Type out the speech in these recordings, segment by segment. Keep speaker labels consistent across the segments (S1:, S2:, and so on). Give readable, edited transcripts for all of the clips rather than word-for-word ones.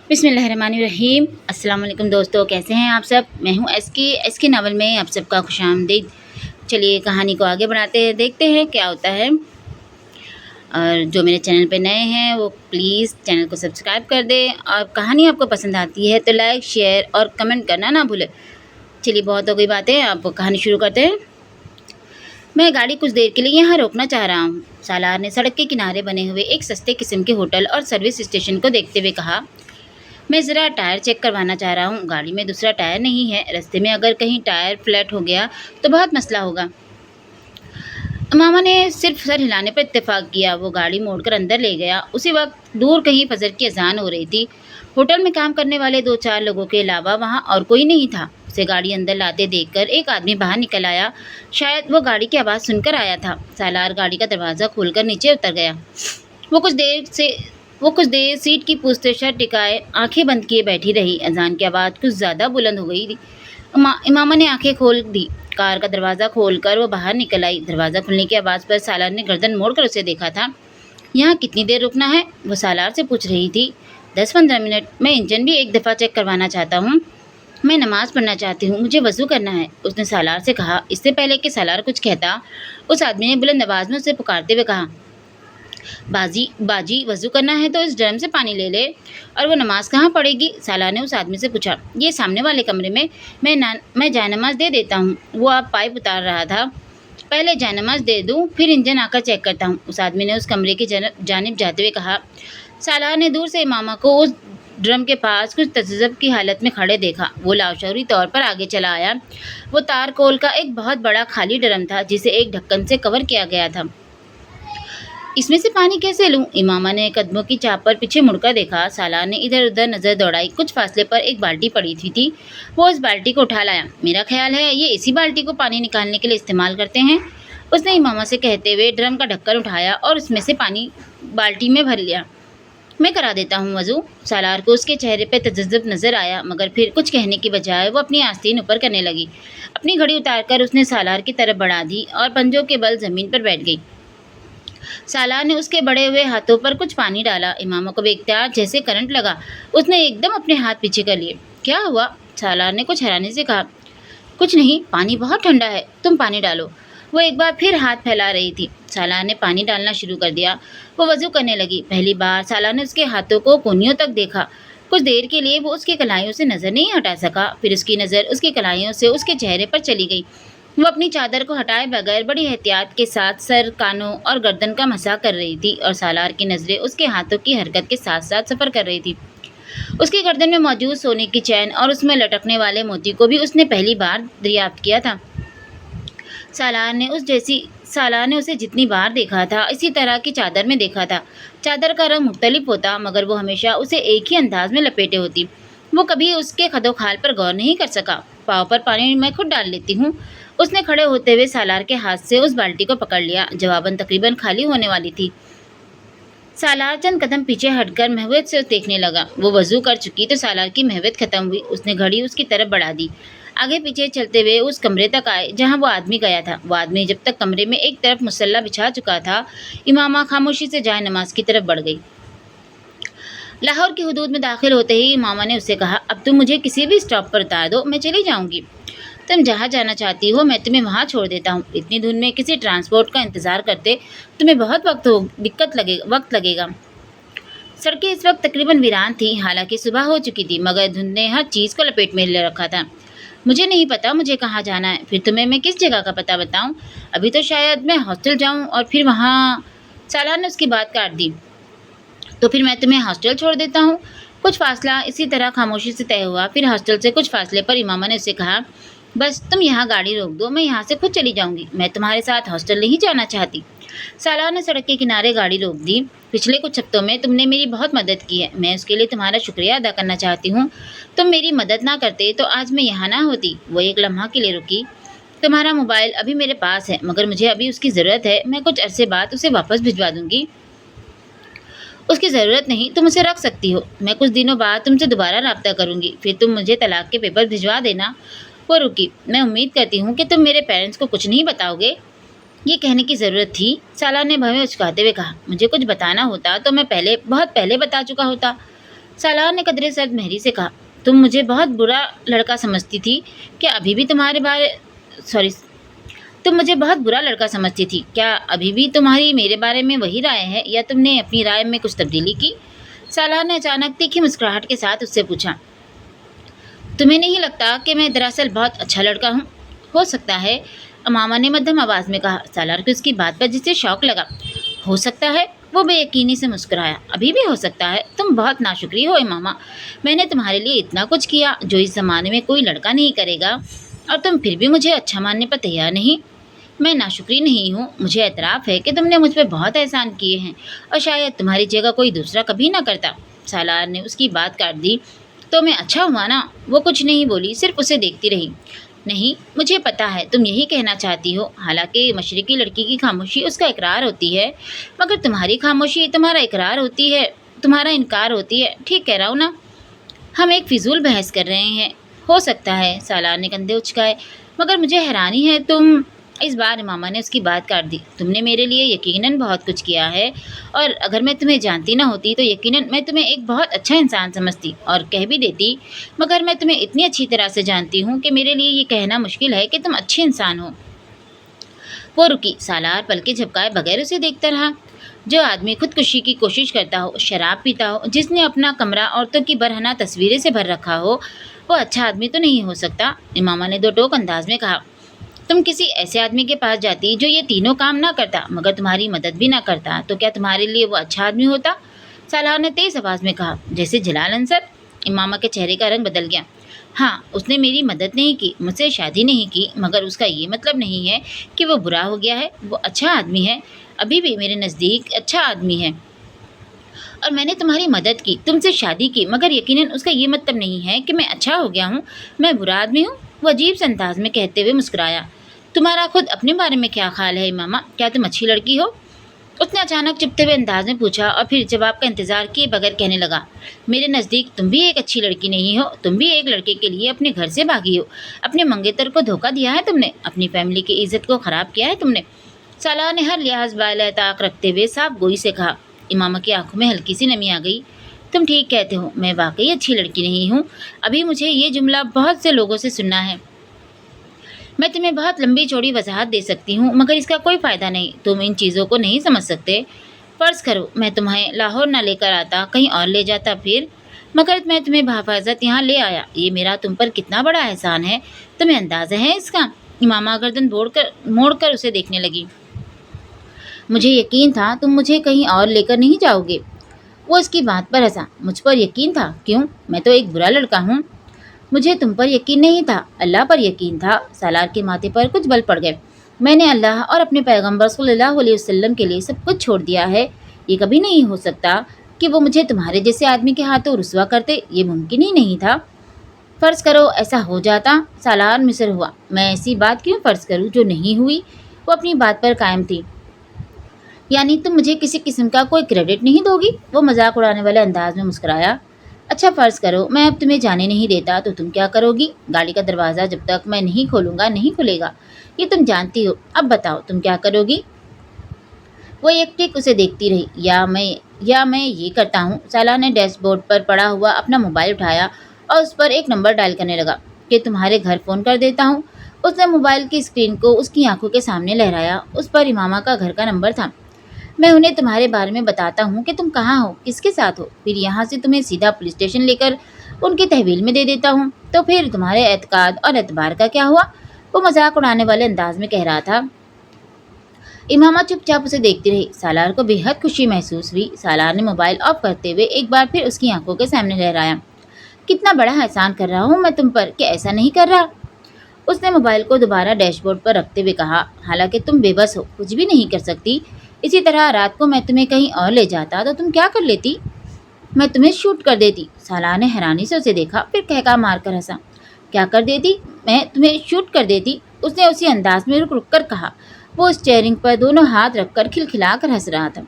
S1: बिस्मिल्लाहिर्रहमानिर्रहीम। अस्सलाम वालेकुम दोस्तों, कैसे हैं आप सब। मैं हूं एस के नावल में आप सबका खुशामदीद। चलिए कहानी को आगे बढ़ाते हैं, देखते हैं क्या होता है। और जो मेरे चैनल पे नए हैं वो प्लीज़ चैनल को सब्सक्राइब कर दें, और कहानी आपको पसंद आती है तो लाइक शेयर और कमेंट करना ना भूलें। चलिए बहुत हो गई बातें, आप कहानी शुरू करते हैं। मैं गाड़ी कुछ देर के लिए यहाँ रोकना चाह रहा हूँ। सालार ने सड़क के किनारे बने हुए एक सस्ते किस्म के होटल और सर्विस स्टेशन को देखते हुए कहा। मैं ज़रा टायर चेक करवाना चाह रहा हूँ। गाड़ी में दूसरा टायर नहीं है। रास्ते में अगर कहीं टायर फ्लैट हो गया तो बहुत मसला होगा। मामा ने सिर्फ सर हिलाने पर इत्तेफाक किया। वो गाड़ी मोड़कर अंदर ले गया। उसी वक्त दूर कहीं फजर की अजान हो रही थी। होटल में काम करने वाले 2-4 लोगों के अलावा वहाँ और कोई नहीं था। उसे गाड़ी अंदर लाते देखकर एक आदमी बाहर निकल आया। शायद वो गाड़ी की आवाज़ सुनकर आया था। सालार गाड़ी का दरवाज़ा खोलकर नीचे उतर गया। वो कुछ देर से वो कुछ देर सीट की पुश्तैशर टिकाए आंखें बंद किए बैठी रही। अजान की आवाज़ कुछ ज़्यादा बुलंद हो गई थी। इमामा ने आंखें खोल दी। कार का दरवाज़ा खोलकर वो बाहर निकल आई। दरवाज़ा खुलने की आवाज़ पर सालार ने गर्दन मोड़कर उसे देखा था। यहाँ कितनी देर रुकना है, वो सालार से पूछ रही थी। 10-15 मिनट। मैं इंजन भी एक दफ़ा चेक करवाना चाहता हूँ। मैं नमाज़ पढ़ना चाहती हूँ, मुझे वज़ू करना है, उसने सालार से कहा। इससे पहले कि सालार कुछ कहता, उस आदमी ने बुलंद आवाज़ में उसे पुकारते हुए कहा, बाजी वज़ू करना है तो इस ड्रम से पानी ले ले। और वो नमाज कहाँ पढ़ेगी, सालार ने उस आदमी से पूछा। ये सामने वाले कमरे में। मैं जायनमाज दे देता हूँ। वो आप पाइप उतार रहा था। पहले जायनमाज दे दूँ, फिर इंजन आकर चेक करता हूँ, उस आदमी ने उस कमरे की जानिब जाते हुए कहा। सालार ने दूर से इमामा को उस ड्रम के पास कुछ तजज़ुब की हालत में खड़े देखा। वो लाशौरी तौर पर आगे चला आया। वो तारकोल का एक बहुत बड़ा खाली ड्रम था जिसे एक ढक्कन से कवर किया गया था। इसमें से पानी कैसे लूं? इमामा ने कदमों की चाप पर पीछे मुड़कर देखा। सालार ने इधर उधर नजर दौड़ाई। कुछ फासले पर एक बाल्टी पड़ी थी। वो उस बाल्टी को उठा लाया। मेरा ख्याल है ये इसी बाल्टी को पानी निकालने के लिए इस्तेमाल करते हैं, उसने इमामा से कहते हुए ड्रम का ढक्कन उठाया और उसमें से पानी बाल्टी में भर लिया। मैं करा देता हूँ वज़ू। सालार को उसके चेहरे पर तजज्जुब नजर आया, मगर फिर कुछ कहने की बजाय वो अपनी आस्तीन ऊपर करने लगी। अपनी घड़ी उतारकर उसने सालार की तरफ बढ़ा दी और पंजों के बल जमीन पर बैठ गई। सालार ने उसके बड़े हुए हाथों पर कुछ पानी डाला। इमामा को बेख्तियार जैसे करंट लगा। उसने एकदम अपने हाथ पीछे कर लिए। क्या हुआ? सालार ने कुछ हैरानी से कहा। कुछ नहीं, पानी बहुत ठंडा है, तुम पानी डालो। वो एक बार फिर हाथ फैला रही थी। सालार ने पानी डालना शुरू कर दिया। वो वज़ू करने लगी। पहली बार सालार ने उसके हाथों को कोहनियों तक देखा। कुछ देर के लिए वो उसकी कलाइयों से नज़र नहीं हटा सका। फिर उसकी नज़र उसकी कलाइयों से उसके चेहरे पर चली गई। वो अपनी चादर को हटाए बगैर बड़ी एहतियात के साथ सर, कानों और गर्दन का मसा कर रही थी, और सालार की नज़रें उसके हाथों की हरकत के साथ साथ सफ़र कर रही थी। उसकी गर्दन में मौजूद सोने की चैन और उसमें लटकने वाले मोती को भी उसने पहली बार दरियाफ्त किया था। सालार ने उसे जितनी बार देखा था इसी तरह की चादर में देखा था। चादर का रंग मुख्तलिफ होता, मगर वो हमेशा उसे एक ही अंदाज में लपेटे होती। वो कभी उसके खदोखाल पर गौर नहीं कर सका। पाँव पर पानी मैं खुद डाल लेती हूँ, उसने खड़े होते हुए सालार के हाथ से उस बाल्टी को पकड़ लिया। जवाबन तकरीबन खाली होने वाली थी। सालार चंद कदम पीछे हटकर महवियत से देखने लगा। वो वज़ू कर चुकी तो सालार की महवियत खत्म हुई। उसने घड़ी उसकी तरफ बढ़ा दी। आगे पीछे चलते हुए उस कमरे तक आए जहां वो आदमी गया था। वो आदमी जब तक कमरे में एक तरफ मुसल्ला बिछा चुका था, इमामा खामोशी से जाए नमाज की तरफ बढ़ गई। लाहौर की हदूद में दाखिल होते ही इमामा ने उससे कहा, अब तुम मुझे किसी भी स्टॉप पर उतार दो, मैं चली जाऊंगी। तुम जहाँ जाना चाहती हो मैं तुम्हें वहाँ छोड़ देता हूँ। इतनी धुंध में किसी ट्रांसपोर्ट का इंतज़ार करते तुम्हें बहुत वक्त लगेगा। सड़कें इस वक्त तकरीबन वीरान थी। हालांकि सुबह हो चुकी थी, मगर धुंध ने हर चीज़ को लपेट में ले रखा था। मुझे नहीं पता मुझे कहाँ जाना है, फिर तुम्हें मैं किस जगह का पता बताऊँ? अभी तो शायद मैं हॉस्टल जाऊँ और फिर वहाँ। सालार ने उसकी बात काट दी। तो फिर मैं तुम्हें हॉस्टल छोड़ देता हूँ। कुछ फासला इसी तरह खामोशी से तय हुआ। फिर हॉस्टल से कुछ फासले पर इमामा ने उससे कहा, बस तुम यहाँ गाड़ी रोक दो, मैं यहाँ से खुद चली जाऊँगी। मैं तुम्हारे साथ हॉस्टल नहीं जाना चाहती। सालार ने सड़क के किनारे गाड़ी रोक दी। पिछले कुछ हफ्तों में तुमने मेरी बहुत मदद की है, मैं उसके लिए तुम्हारा शुक्रिया अदा करना चाहती हूँ। तुम मेरी मदद ना करते तो आज मैं यहाँ ना होती। वो एक लम्हा के लिए रुकी। तुम्हारा मोबाइल अभी मेरे पास है, मगर मुझे अभी उसकी ज़रूरत है। मैं कुछ अरसे बाद उसे वापस भिजवा दूँगी। उसकी ज़रूरत नहीं, तुम उसे रख सकती हो। मैं कुछ दिनों बाद तुमसे दोबारा रब्ता करूँगी, फिर तुम मुझे तलाक के पेपर भिजवा देना। वो रुकी। मैं उम्मीद करती हूँ कि तुम मेरे पेरेंट्स को कुछ नहीं बताओगे। ये कहने की ज़रूरत थी, सालार ने भवें उचकाते हुए कहा। मुझे कुछ बताना होता तो मैं बहुत पहले बता चुका होता। सालार ने कदरे सर्द महरी से कहा, तुम मुझे बहुत बुरा लड़का समझती थी, क्या अभी भी तुम्हारे बारे सॉरी तुम मुझे बहुत बुरा लड़का समझती थी, क्या अभी भी तुम्हारी मेरे बारे में वही राय है या तुमने अपनी राय में कुछ तब्दीली की? सालार ने अचानक तीखी मुस्कुराहट के साथ उससे पूछा, तुम्हें नहीं लगता कि मैं दरअसल बहुत अच्छा लड़का हूँ? हो सकता है, अमामा ने मध्यम आवाज़ में कहा। सालार को उसकी बात पर जिसे शौक लगा। हो सकता है? वो बेयकीनी से मुस्कुराया। अभी भी हो सकता है? तुम बहुत नाशुक्री हो अमामा। मैंने तुम्हारे लिए इतना कुछ किया जो इस ज़माने में कोई लड़का नहीं करेगा, और तुम फिर भी मुझे अच्छा मानने पर तैयार नहीं। मैं नाशुक्री नहीं हूँ, मुझे एतराफ़ है कि तुमने मुझ पर बहुत एहसान किए हैं, और शायद तुम्हारी जगह कोई दूसरा कभी ना करता। सालार ने उसकी बात काट दी। तो मैं अच्छा हुआ ना? वो कुछ नहीं बोली, सिर्फ उसे देखती रही। नहीं, मुझे पता है तुम यही कहना चाहती हो। हालांकि मशरकी लड़की की खामोशी उसका इकरार होती है, मगर तुम्हारी खामोशी तुम्हारा इकरार होती है, तुम्हारा इनकार होती है। ठीक कह रहा हूँ ना? हम एक फिजूल बहस कर रहे हैं। हो सकता है, सालार ने कंधे उचकाए, मगर मुझे हैरानी है तुम। इस बार मामा ने उसकी बात काट दी। तुमने मेरे लिए यकीनन बहुत कुछ किया है, और अगर मैं तुम्हें जानती ना होती तो यकीनन मैं तुम्हें एक बहुत अच्छा इंसान समझती और कह भी देती, मगर मैं तुम्हें इतनी अच्छी तरह से जानती हूँ कि मेरे लिए ये कहना मुश्किल है कि तुम अच्छे इंसान हो। वो रुकी। सालार पलके झपकाए बगैर उसे देखता रहा। जो आदमी खुदकुशी की कोशिश करता हो, शराब पीता हो, जिसने अपना कमरा औरतों की बरहना तस्वीरें से भर रखा हो, वो अच्छा आदमी तो नहीं हो सकता। इमामा ने दो टोक अंदाज में कहा। तुम किसी ऐसे आदमी के पास जाती जो ये तीनों काम ना करता, मगर तुम्हारी मदद भी ना करता, तो क्या तुम्हारे लिए वो अच्छा आदमी होता? सालार ने तेज आवाज़ में कहा, जैसे जलाल अंसर। इमामा के चेहरे का रंग बदल गया। हाँ, उसने मेरी मदद नहीं की, मुझसे शादी नहीं की, मगर उसका ये मतलब नहीं है कि वो बुरा हो गया है। वो अच्छा आदमी है, अभी भी मेरे नज़दीक अच्छा आदमी है। और मैंने तुम्हारी मदद की, तुमसे शादी की, मगर यकीनन उसका ये मतलब नहीं है कि मैं अच्छा हो गया हूँ, मैं बुरा आदमी हूँ। वो अजीब से अंदाज में कहते हुए मुस्कुराया। तुम्हारा खुद अपने बारे में क्या ख्याल है इमामा? क्या तुम अच्छी लड़की हो? उसने अचानक चुपते हुए अंदाज में पूछा, और फिर जवाब का इंतजार किए बगैर कहने लगा, मेरे नज़दीक तुम भी एक अच्छी लड़की नहीं हो। तुम भी एक लड़के के लिए अपने घर से भागी हो। अपने मंगेतर को धोखा दिया है तुमने, अपनी फैमिली की इज्जत को ख़राब किया है तुमने। सालार ने हर लिहाज बाला ताक रखते हुए साफ गोई से कहा। इमामा की आंखों में हल्की सी नमी आ गई। तुम ठीक कहते हो, मैं वाकई अच्छी लड़की नहीं हूँ। अभी मुझे ये जुमला बहुत से लोगों से सुनना है। मैं तुम्हें बहुत लंबी चौड़ी वजाहत दे सकती हूँ, मगर इसका कोई फ़ायदा नहीं। तुम इन चीज़ों को नहीं समझ सकते। फ़र्ज़ करो मैं तुम्हें लाहौर ना लेकर आता, कहीं और ले जाता, फिर मगर मैं तुम्हें बहफाजत यहाँ ले आया। ये मेरा तुम पर कितना बड़ा एहसान है, तुम्हें अंदाज़ा है इसका? इमामा गर्दन मोड़ कर उसे देखने लगी। मुझे यकीन था तुम मुझे कहीं और लेकर नहीं जाओगे। वो इसकी बात पर हंसा। मुझ पर यकीन था? क्यों? मैं तो एक बुरा लड़का हूँ। मुझे तुम पर यकीन नहीं था, अल्लाह पर यकीन था। सालार के माथे पर कुछ बल पड़ गए। मैंने अल्लाह और अपने पैगम्बर सल्लल्लाहु अलैहि वसल्लम के लिए सब कुछ छोड़ दिया है। ये कभी नहीं हो सकता कि वो मुझे तुम्हारे जैसे आदमी के हाथों रुसवा करते। ये मुमकिन ही नहीं था। फ़र्ज़ करो ऐसा हो जाता। सालार मिस्र हुआ। मैं ऐसी बात क्यों फ़र्ज़ करूँ जो नहीं हुई? वो अपनी बात पर कायम थी। यानी तुम मुझे किसी किस्म का कोई क्रेडिट नहीं दोगी? वो मजाक उड़ाने वाले अंदाज में मुस्कुराया। अच्छा फ़र्ज़ करो मैं अब तुम्हें जाने नहीं देता, तो तुम क्या करोगी? गाड़ी का दरवाज़ा जब तक मैं नहीं खोलूँगा नहीं खुलेगा, ये तुम जानती हो। अब बताओ तुम क्या करोगी? वो एकटिक उसे देखती रही। या मैं ये करता हूँ। साला ने डैशबोर्ड पर पड़ा हुआ अपना मोबाइल उठाया और उस पर एक नंबर डायल करने लगा। कि तुम्हारे घर फ़ोन कर देता हूँ। उसने मोबाइल की स्क्रीन को उसकी आंखों के सामने लहराया। उस पर इमामा का घर का नंबर था। मैं उन्हें तुम्हारे बारे में बताता हूँ कि तुम कहाँ हो, किसके साथ हो, फिर यहाँ से तुम्हें सीधा पुलिस स्टेशन लेकर उनकी तहवील में दे देता हूँ। तो फिर तुम्हारे एतकाद और एतबार का क्या हुआ? वो मजाक उड़ाने वाले अंदाज में कह रहा था। इमामा चुपचाप उसे देखती रही। सालार को बेहद खुशी महसूस हुई। सालार ने मोबाइल ऑफ करते हुए एक बार फिर उसकी आंखों के सामने लहराया। कितना बड़ा एहसान कर रहा हूँ मैं तुम पर, कि ऐसा नहीं कर रहा? उसने मोबाइल को दोबारा डैशबोर्ड पर रखते हुए कहा। हालांकि तुम बेबस हो, कुछ भी नहीं कर सकती। इसी तरह रात को मैं तुम्हें कहीं और ले जाता तो तुम क्या कर लेती? मैं तुम्हें शूट कर देती। सालार ने हैरानी से उसे देखा, फिर कहका मारकर हंसा। क्या कर देती? मैं तुम्हें शूट कर देती, उसने उसी अंदाज में रुक रुक कर कहा। वो स्टीयरिंग पर दोनों हाथ रखकर खिलखिला कर हंस रहा था।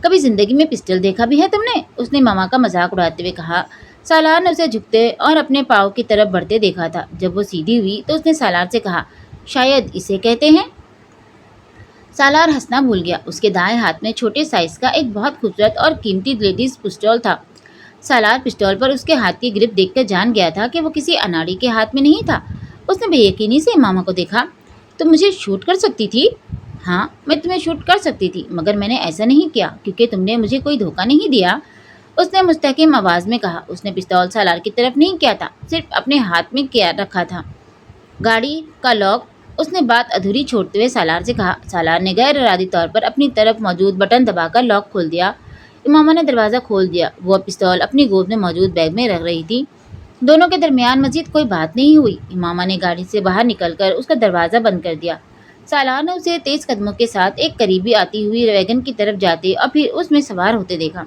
S1: कभी जिंदगी में पिस्टल देखा भी है तुमने? उसने मामा का मजाक उड़ाते हुए कहा। सालार ने उसे झुकते और अपने पाँव की तरफ बढ़ते देखा था। जब वो सीधी हुई तो उसने सालार से कहा, शायद इसे कहते हैं। सालार हंसना भूल गया। उसके दाएं हाथ में छोटे साइज का एक बहुत खूबसूरत और कीमती लेडीज पिस्टल था। सालार पिस्तौल पर उसके हाथ की ग्रिप देखकर जान गया था कि वो किसी अनाड़ी के हाथ में नहीं था। उसने बेयकीनी से इमामा को देखा। तुम मुझे शूट कर सकती थी? हाँ, मैं तुम्हें शूट कर सकती थी, मगर मैंने ऐसा नहीं किया क्योंकि तुमने मुझे कोई धोखा नहीं दिया, उसने मुस्तहकिम आवाज़ में कहा। उसने पिस्तौल सालार की तरफ नहीं किया था, सिर्फ अपने हाथ में किया रखा था। गाड़ी का लॉक, उसने बात अधूरी छोड़ते हुए सालार से कहा। सालार ने गैर इरादी तौर पर अपनी तरफ मौजूद बटन दबाकर लॉक खोल दिया। इमामा ने दरवाज़ा खोल दिया। वो पिस्तौल अपनी गोद में मौजूद बैग में रख रही थी। दोनों के दरमियान मजीद कोई बात नहीं हुई। इमामा ने गाड़ी से बाहर निकलकर उसका दरवाज़ा बंद कर दिया। सालार ने उसे तेज़ कदमों के साथ एक करीबी आती हुई वैगन की तरफ जाते और फिर उसमें सवार होते देखा।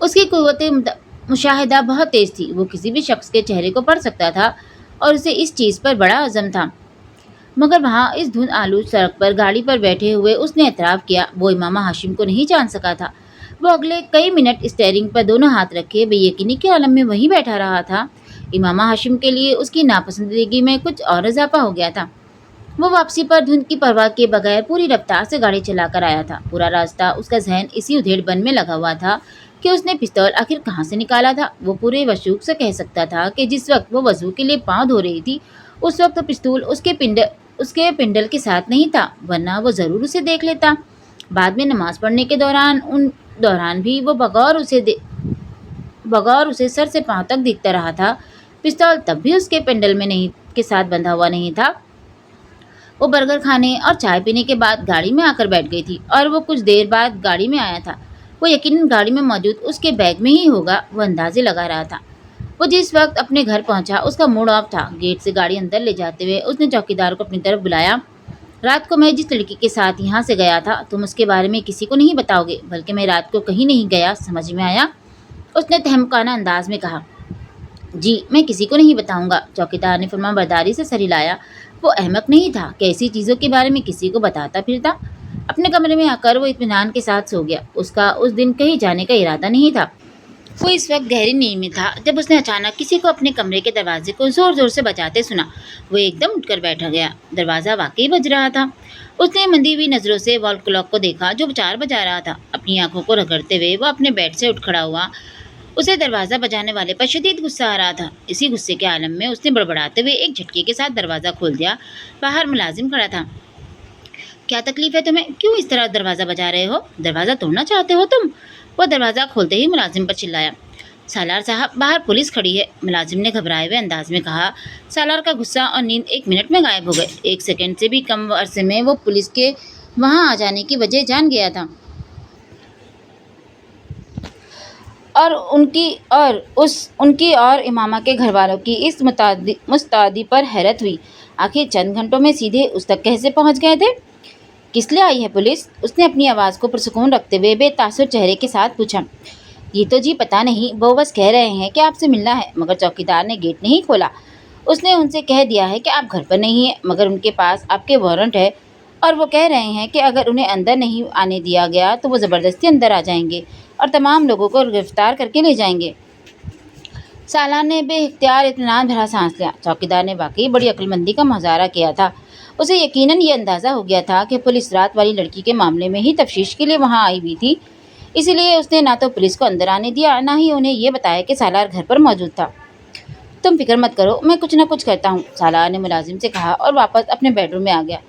S1: उसकी कुव्वत मुशाहिदा बहुत तेज़ थी। वो किसी भी शख्स के चेहरे को पढ़ सकता था और उसे इस चीज़ पर बड़ा अज़म था। मगर वहाँ इस धुंध आलूद सड़क पर गाड़ी पर बैठे हुए उसने एतराफ़ किया, वो इमामा हाशिम को नहीं जान सका था। वो अगले कई मिनट स्टीयरिंग पर दोनों हाथ रखे बेयकीनी के आलम में वहीं बैठा रहा था। इमामा हाशिम के लिए उसकी नापसंदीदगी में कुछ और इजाफा हो गया था। वो वापसी पर धुंध की परवाह किए बगैर पूरी रफ्तार से गाड़ी चलाकर आया था। पूरा रास्ता उसका जहन इसी उधेड़बन में लगा हुआ था कि उसने पिस्तौल आखिर कहाँ से निकाला था। वो पूरे वशूक से कह सकता था कि जिस वक्त वो वजू के लिए पाँव धो रही थी, उस वक्त तो पिस्तौल उसके पिंडल के साथ नहीं था, वरना वो ज़रूर उसे देख लेता। बाद में नमाज पढ़ने के दौरान भी वो बगौर उसे सर से पाँव तक दिखता रहा था। पिस्तौल तब भी उसके पिंडल में नहीं के साथ बंधा हुआ नहीं था। वो बर्गर खाने और चाय पीने के बाद गाड़ी में आकर बैठ गई थी और वो कुछ देर बाद गाड़ी में आया था। वो यकीनन गाड़ी में मौजूद उसके बैग में ही होगा, वो अंदाजे लगा रहा था। वो जिस वक्त अपने घर पहुंचा उसका मूड ऑफ था। गेट से गाड़ी अंदर ले जाते हुए उसने चौकीदार को अपनी तरफ बुलाया। रात को मैं जिस लड़की के साथ यहाँ से गया था, तुम उसके बारे में किसी को नहीं बताओगे, बल्कि मैं रात को कहीं नहीं गया, समझ में आया? उसने तहमकाना अंदाज में कहा। जी, मैं किसी को नहीं बताऊंगा, चौकीदार ने फरमाबरदारी से सर हिलाया। वो अहमक नहीं था कि ऐसी चीज़ों के बारे में किसी को बताता फिरता। अपने कमरे में आकर वो इत्मीनान के साथ सो गया। उसका उस दिन कहीं जाने का इरादा नहीं था। वो इस वक्त गहरी नींद में था जब उसने अचानक किसी को अपने कमरे के दरवाजे को ज़ोर ज़ोर से बजाते सुना। वो एकदम उठकर बैठ गया। दरवाज़ा वाकई बज रहा था। उसने मंदी हुई नज़रों से वॉल क्लॉक को देखा जो 4 बजा रहा था। अपनी आंखों को रगड़ते हुए वो अपने बेड से उठ खड़ा हुआ। उसे दरवाज़ा बजाने वाले पर शदीद गुस्सा आ रहा था। इसी गुस्से के आलम में उसने बड़बड़ाते हुए एक झटके के साथ दरवाज़ा खोल दिया। बाहर मुलाजिम खड़ा था। क्या तकलीफ है तुम्हें? क्यों इस तरह दरवाज़ा बजा रहे हो? दरवाज़ा तोड़ना चाहते हो तुम? वो दरवाज़ा खोलते ही मुलाजिम पर चिल्लाया। सालार साहब, बाहर पुलिस खड़ी है, मुलाजिम ने घबराए हुए अंदाज में कहा। सालार का गुस्सा और नींद 1 मिनट में गायब हो गए। 1 सेकंड से भी कम अरसे में वो पुलिस के वहाँ आ जाने की वजह जान गया था और उनकी और इमामा के घर वालों की इस मुस्तादी पर हैरत हुई। आखिर चंद घंटों में सीधे उस तक कैसे पहुंच गए थे? किस लिए आई है पुलिस? उसने अपनी आवाज़ को पुरसुकून रखते हुए बेतासुर चेहरे के साथ पूछा। ये तो जी पता नहीं, वो बस कह रहे हैं कि आपसे मिलना है, मगर चौकीदार ने गेट नहीं खोला। उसने उनसे कह दिया है कि आप घर पर नहीं हैं, मगर उनके पास आपके वारंट है और वो कह रहे हैं कि अगर उन्हें अंदर नहीं आने दिया गया तो वो ज़बरदस्ती अंदर आ जाएंगे और तमाम लोगों को गिरफ्तार करके ले जाएंगे। सालार ने बेइख्तियार इत्मीनान भरा सांस लिया। चौकीदार ने वाकई बड़ी अक्लमंदी का मुजाहरा किया था। उसे यकीनन ये अंदाज़ा हो गया था कि पुलिस रात वाली लड़की के मामले में ही तफ्तीश के लिए वहाँ आई हुई थी। इसीलिए उसने ना तो पुलिस को अंदर आने दिया, ना ही उन्हें ये बताया कि सालार घर पर मौजूद था। तुम फिक्र मत करो, मैं कुछ ना कुछ करता हूँ, सालार ने मुलाजिम से कहा और वापस अपने बेडरूम में आ गया।